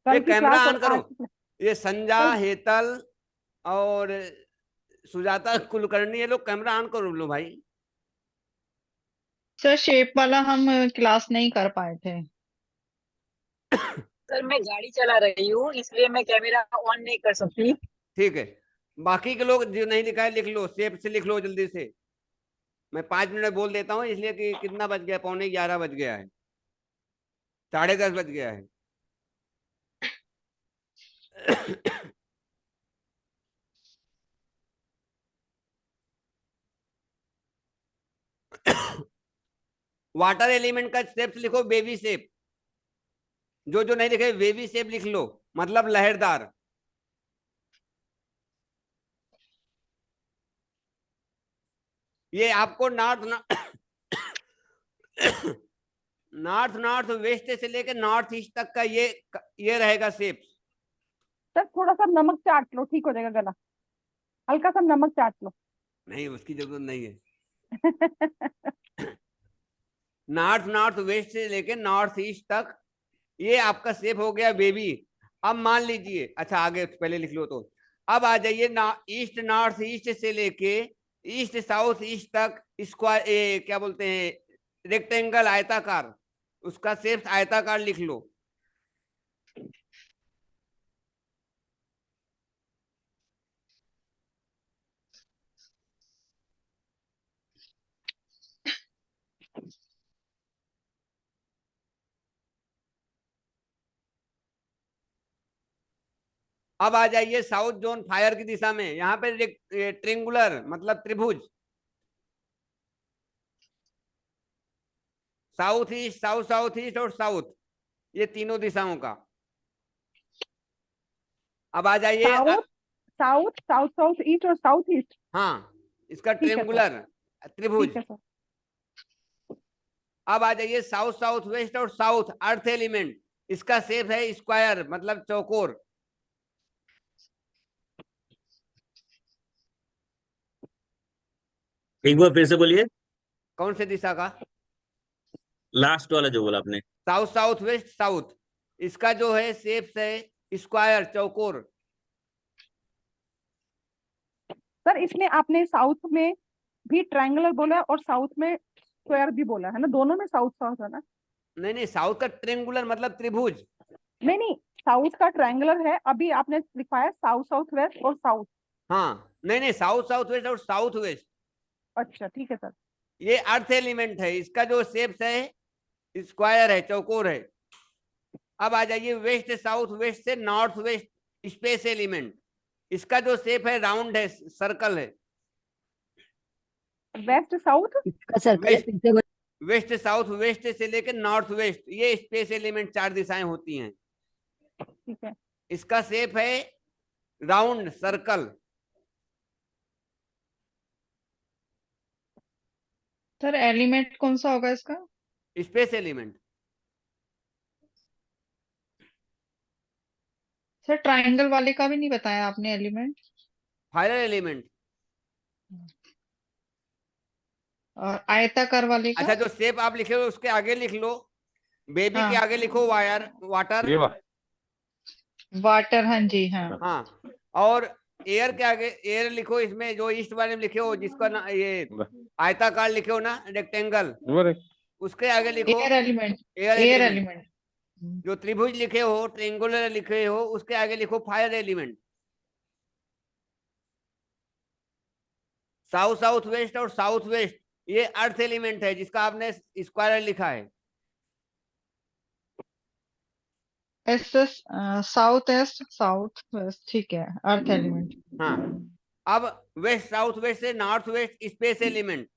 कल
ये
की
कैमरा
क्लास
ऑन
और
करो।
आज की
ये संजा,
कल
हेतल और सुजाता कुलकर्णी, ये लोग कैमरा ऑन करो लो भाई।
सर शेप वाला हम क्लास नहीं कर पाए थे।
सर मैं गाड़ी चला रही हूँ इसलिए मैं कैमरा ऑन नहीं कर सकती।
ठीक है, बाकी के लोग जो नहीं लिखा है लिख लो, शेप से लिख लो जल्दी से। मैं 5 मिनट में बोल देता हूँ, इसलिए कि कितना बज गया? 11:15 बज गया है, 10:30 बज गया है। वाटर एलिमेंट का शेप लिखो, बेबी शेप। जो जो नहीं लिखे बेबी शेप लिख लो, मतलब लहरदार। ये आपको नॉर्थ वेस्ट से लेकर नॉर्थ ईस्ट तक का ये रहेगा शेप।
सर थोड़ा सा नमक चाट लो, ठीक हो जाएगा गला। हल्का सा नमक चाट लो।
नहीं, उसकी जरूरत नहीं है। नॉर्थ वेस्ट से लेके नॉर्थ ईस्ट तक ये आपका शेप हो गया बेबी। अब मान लीजिए, अच्छा आगे पहले लिख लो, तो अब आ जाइए ईस्ट नॉर्थ ईस्ट से लेके ईस्ट साउथ ईस्ट तक स्क्वायर, क्या बोलते हैं, रेक्टेंगल, आयताकार, उसका शेप आयताकार लिख लो। अब आ जाइए साउथ जोन फायर की दिशा में, यहाँ पे ट्रिंगुलर मतलब त्रिभुज, साउथ ईस्ट, साउथ ईस्ट और साउथ, ये तीनों दिशाओं का। अब आ जाइए
south south south south east और साउथ ईस्ट।
हाँ, इसका
ठीक है सर,
ट्रिंगुलर त्रिभुज।
ठीक है सर।
अब आ जाइए साउथ वेस्ट और साउथ अर्थ एलिमेंट, इसका शेप है स्क्वायर मतलब चौकोर।
एक बार फिर से बोलिए,
कौन से दिशा का?
लास्ट वाला जो बोला आपने।
साउथ साउथ वेस्ट साउथ, इसका जो है शेप है स्क्वायर, चौकोर।
सर इसमें आपने साउथ में भी ट्रायंगुलर बोला और साउथ में स्क्वायर भी बोला है ना, दोनों में साउथ साउथ है ना?
नहीं नहीं, साउथ का ट्रेंगुलर मतलब त्रिभुज।
नहीं नहीं, साउथ का ट्रायंगुलर है, अभी आपने लिखवाया साउथ साउथ वेस्ट और साउथ।
हाँ नहीं नहीं, साउथ साउथ वेस्ट और साउथ वेस्ट।
अच्छा ठीक है सर।
ये अर्थ एलिमेंट है, इसका जो शेप है स्क्वायर है, चौकोर है। अब आ जाइए वेस्ट साउथ वेस्ट से नॉर्थ वेस्ट, स्पेस एलिमेंट, इसका जो शेप है राउंड है, सर्कल है।
West south,
waste south west से लेकर नॉर्थ वेस्ट, ये स्पेस एलिमेंट 4 दिशाएं होती हैं।
ठीक है।
इसका शेप है राउंड, सर्कल।
सर एलिमेंट कौन सा होगा इसका?
Space element.
सर ट्रायंगल वाले का भी नहीं बताया आपने एलिमेंट।
Final element.
और आयताकार वाले का?
अच्छा, जो शेप आप लिखे हो उसके आगे लिख लो, बेबी के
हाँ।
आगे लिखो वायर, वाटर।
वाटर, हाँ जी, हाँ।
हाँ, और एयर के आगे एयर लिखो, इसमें जो ईस्ट वाले में लिखे हो जिसका ना ये आयताकार लिखे हो ना, रेक्टेंगल, उसके आगे लिखो
air element.
Air
air
element.
Element.
जो त्रिभुज लिखे हो, ट्रेंगुलर लिखे हो, उसके आगे लिखो fire element. South south waste और साउथ वेस्ट ये अर्थ एलिमेंट है, जिसका आपने स्क्वायर लिखा है।
S south east south west, ठीक है, अर्थ एलिमेंट।
हाँ, अब वेस्ट साउथ वेस्ट से नॉर्थ वेस्ट, स्पेस एलिमेंट।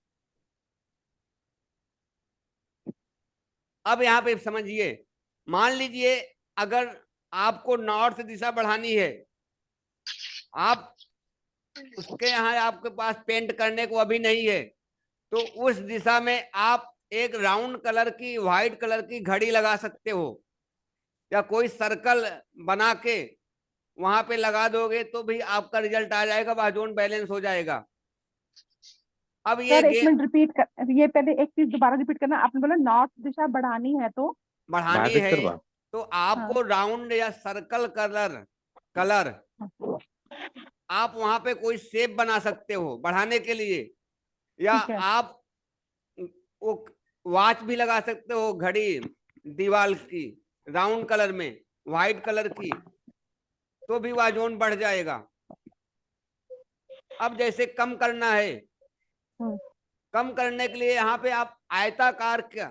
अब यहाँ पे समझिए, मान लीजिए अगर आपको नॉर्थ दिशा बढ़ानी है, आप उसके यहाँ आपके पास पेंट करने को अभी नहीं है, तो उस दिशा में आप एक राउंड कलर की, व्हाइट कलर की घड़ी लगा सकते हो, या कोई सर्कल बना के वहां पे लगा दोगे तो भी आपका रिजल्ट आ जाएगा, वह जोन बैलेंस हो जाएगा। अब ये
सर एक मिनट रिपीट कर, ये पहले एक चीज दोबारा रिपीट करना। आपने बोला नॉर्थ दिशा बढ़ानी है तो
बढ़ानी है तो आपको राउंड या सर्कल कलर आप वहां पे कोई शेप बना सकते हो बढ़ाने के लिए, या आप वो वॉच भी लगा सकते हो, घड़ी दीवार की राउंड कलर में, व्हाइट कलर की, तो भी वह जोन बढ़ जाएगा। अब जैसे कम करना है, कम करने के लिए यहाँ पे आप आयताकार का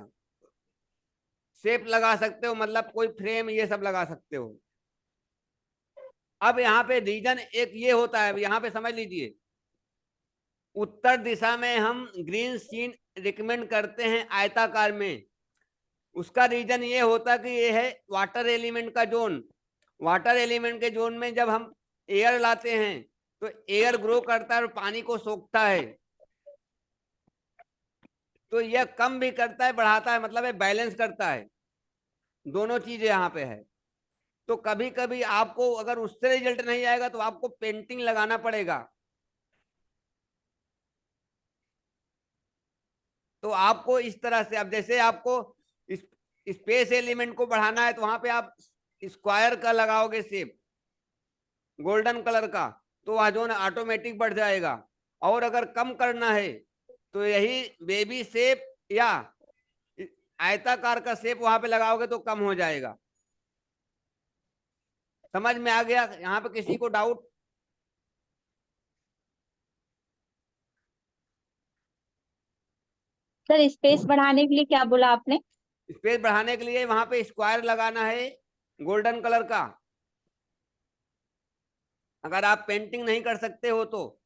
शेप लगा सकते हो, मतलब कोई फ्रेम ये सब लगा सकते हो। अब यहाँ पे रीजन एक ये होता है, यहाँ पे समझ लीजिए, उत्तर दिशा में हम ग्रीन सीन रिकमेंड करते हैं आयताकार में। उसका रीजन ये होता कि ये है वाटर एलिमेंट का जोन। वाटर एलिमेंट के जोन में जब हम एयर लाते हैं तो एयर ग्रो करता है और पानी को सोखता है, तो यह कम भी करता है बढ़ाता है, मतलब बैलेंस करता है, दोनों चीजें यहाँ पे है। तो कभी कभी आपको अगर उससे रिजल्ट नहीं आएगा तो आपको पेंटिंग लगाना पड़ेगा। तो आपको इस तरह से, अब जैसे आपको स्पेस एलिमेंट को बढ़ाना है तो वहां पे आप स्क्वायर का लगाओगे शेप, गोल्डन कलर का, तो वह जो है ऑटोमेटिक बढ़ जाएगा। और अगर कम करना है तो यही बेबी शेप या आयताकार का शेप वहां पे लगाओगे तो कम हो जाएगा। समझ में आ गया? यहाँ पे किसी को डाउट?
सर स्पेस बढ़ाने के लिए क्या बोला आपने?
स्पेस बढ़ाने के लिए वहां पे स्क्वायर लगाना है गोल्डन कलर का, अगर आप पेंटिंग नहीं कर सकते हो तो।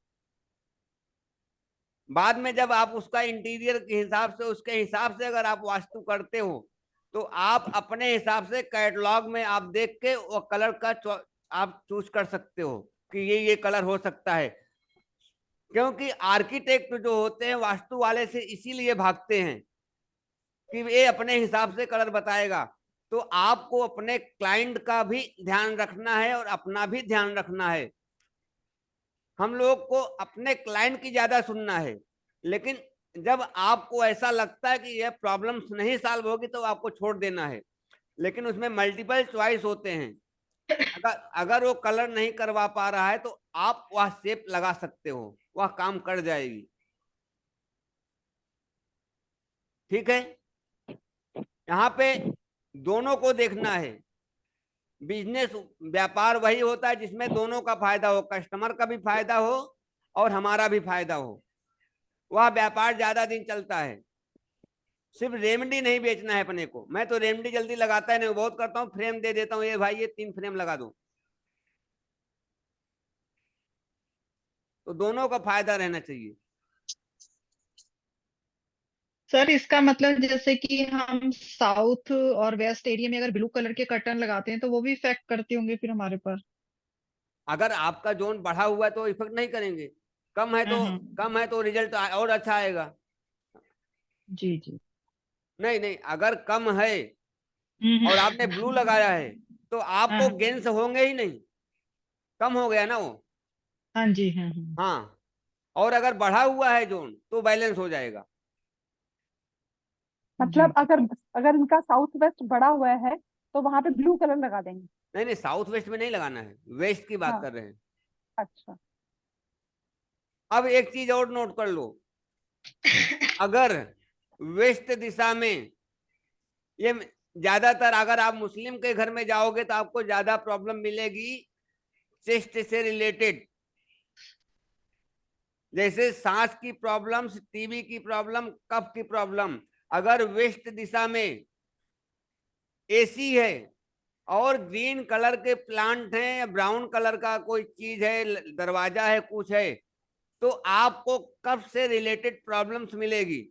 बाद में जब आप उसका इंटीरियर के हिसाब से, उसके हिसाब से अगर आप वास्तु करते हो तो आप अपने हिसाब से कैटलॉग में आप देख के वो कलर का आप चूज कर सकते हो कि ये कलर हो सकता है। क्योंकि आर्किटेक्ट जो होते हैं वास्तु वाले से इसीलिए भागते हैं कि ये अपने हिसाब से कलर बताएगा। तो आपको अपने क्लाइंट का भी ध्यान रखना है और अपना भी ध्यान रखना है। हम लोग को अपने क्लाइंट की ज्यादा सुनना है, लेकिन जब आपको ऐसा लगता है कि यह प्रॉब्लम्स नहीं सॉल्व होगी तो आपको छोड़ देना है, लेकिन उसमें मल्टीपल चॉइस होते हैं। अगर वो कलर नहीं करवा पा रहा है तो आप वह शेप लगा सकते हो, वह काम कर जाएगी। ठीक है, यहाँ पे दोनों को देखना है। बिजनेस व्यापार वही होता है जिसमें दोनों का फायदा हो, कस्टमर का भी फायदा हो और हमारा भी फायदा हो, वह व्यापार ज्यादा दिन चलता है। सिर्फ रेमडी नहीं बेचना है अपने को। मैं तो रेमडी जल्दी लगाता है नहीं, बहुत करता हूँ, फ्रेम दे देता हूँ, ये भाई ये 3 फ्रेम लगा दो, तो दोनों का फायदा रहना चाहिए।
सर इसका मतलब जैसे कि हम साउथ और वेस्ट एरिया में अगर ब्लू कलर के कर्टन लगाते हैं तो वो भी इफेक्ट करते होंगे फिर हमारे पर।
अगर आपका जोन बढ़ा हुआ है तो इफेक्ट नहीं करेंगे, कम है तो रिजल्ट और अच्छा आएगा।
जी जी।
नहीं नहीं, अगर कम है और आपने ब्लू लगाया है तो आपको गेंस होंगे ही नहीं, कम हो गया ना वो।
हाँ जी।
हाँ, और अगर बढ़ा हुआ है जोन तो बैलेंस हो जाएगा।
मतलब अगर इनका साउथ वेस्ट बढ़ा हुआ है तो वहां पे ब्लू कलर लगा देंगे।
नहीं नहीं, साउथ वेस्ट में नहीं लगाना है, वेस्ट की बात
हाँ।
कर रहे हैं।
अच्छा,
अब एक चीज और नोट कर लो, अगर वेस्ट दिशा में ये ज्यादातर, अगर आप मुस्लिम के घर में जाओगे तो आपको ज्यादा प्रॉब्लम मिलेगी चेस्ट से रिलेटेड, जैसे सांस की प्रॉब्लम्स, टीबी की प्रॉब्लम, कफ की प्रॉब्लम। अगर वेस्ट दिशा में एसी है और ग्रीन कलर के प्लांट हैं या ब्राउन कलर का कोई चीज है, दरवाजा है, कुछ है, तो आपको कफ से रिलेटेड प्रॉब्लम्स मिलेगी,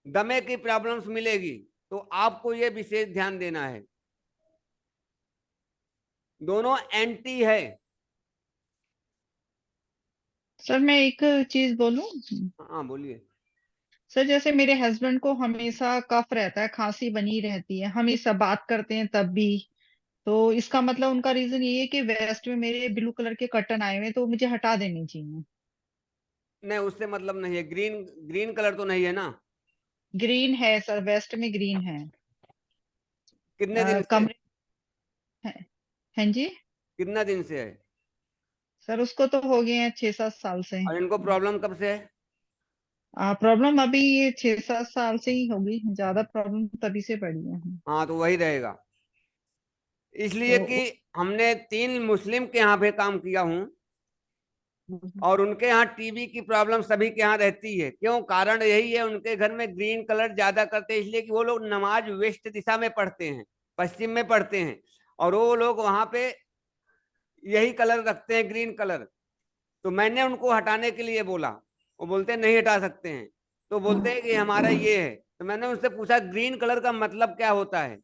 दमे की प्रॉब्लम्स मिलेगी। तो आपको ये विशेष ध्यान देना है, दोनों एंटी है।
सर मैं एक चीज बोलूं।
हाँ बोलिए।
सर जैसे मेरे हस्बैंड को हमेशा कफ रहता है, खांसी बनी रहती है, हमेशा बात करते हैं तब भी, तो इसका मतलब उनका रीजन ये है कि वेस्ट में मेरे ब्लू कलर के कर्टन आए हुए हैं तो मुझे हटा देने चाहिए।
नहीं, उससे मतलब नहीं है, ग्रीन ग्रीन कलर तो नहीं है ना?
ग्रीन है सर, वेस्ट में ग्रीन है।
कितने दिन से?
कमरे हैं जी।
कितना दिन से है?
सर उसको तो हो गए हैं 6-7 साल से।
और इनको प्रॉब्लम कब से है?
प्रॉब्लम अभी ये 6-7 साल से ही होगी, ज्यादा प्रॉब्लम तभी से पड़ी है।
हाँ तो वही रहेगा, इसलिए
तो
कि हमने 3 मुस्लिम के यहाँ पे काम किया हूँ और उनके यहाँ टीबी की प्रॉब्लम सभी के यहाँ रहती है। क्यों? कारण यही है, उनके घर में ग्रीन कलर ज्यादा करते हैं, इसलिए कि वो लोग नमाज वेस्ट दिशा में पढ़ते हैं, पश्चिम में पढ़ते हैं, और वो लोग वहां पे यही कलर रखते हैं, ग्रीन कलर। तो मैंने उनको हटाने के लिए बोला, वो बोलते हैं नहीं हटा सकते हैं, तो बोलते हैं कि हमारा ये है। तो मैंने उनसे पूछा ग्रीन कलर का मतलब क्या होता है,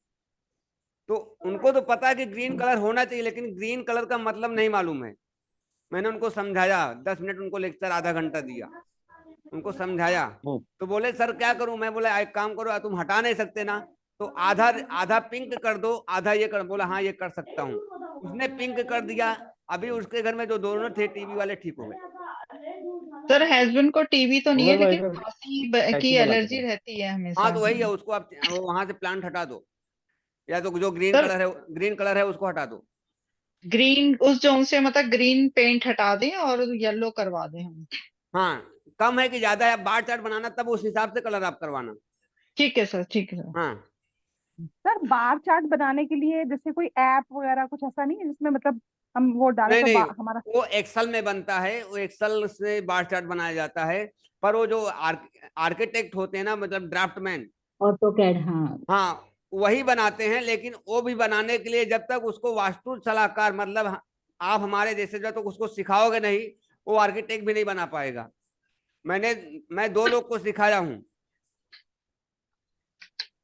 तो उनको तो पता है कि ग्रीन कलर होना चाहिए, लेकिन ग्रीन कलर का मतलब नहीं मालूम है। मैंने उनको समझाया, 10 मिनट उनको लेक्चर, आधा घंटा दिया, उनको समझाया। तो बोले सर क्या करूं? मैं बोला एक काम करो, तुम हटा नहीं सकते ना, तो आधा आधा पिंक कर दो, आधा ये कर। बोला हाँ ये कर सकता हूँ। उसने पिंक कर दिया, अभी उसके घर में जो दोनों थे टीबी वाले ठीक हो गए।
सर हस्बैंड को टीबी तो नहीं है, लेकिन खांसी की एलर्जी रहती है हमेशा।
हाँ तो वही है, उसको आप वहां से प्लांट हटा दो, या तो जो ग्रीन कलर है उसको हटा दो।
ग्रीन उस जोन से मतलब ग्रीन पेंट हटा दें और येलो करवा दें हम।
हाँ, कम है कि ज्यादा है, बार चार्ट बनाना तब उस हिसाब से कलर आप करवाना।
ठीक है सर, ठीक है सर।
हाँ
सर बार चार्ट बनाने के लिए जैसे कोई ऐप वगैरह कुछ ऐसा नहीं है जिसमें मतलब हम वो डालें
नहीं
तो
नहीं,
हमारा?
वो एक्सेल में बनता है, वो एक्सेल से बार चार्ट बनाया जाता है। पर वो जो आर्किटेक्ट होते हैं ना, मतलब ड्राफ्टमैन,
ऑटोकैड, हाँ।
हाँ वही बनाते हैं। लेकिन वो भी बनाने के लिए जब तक उसको वास्तु सलाहकार, मतलब आप हमारे जैसे जब तक उसको सिखाओगे नहीं, वो आर्किटेक्ट भी नहीं बना पाएगा। मैं 2 लोग को सिखाया हूँ,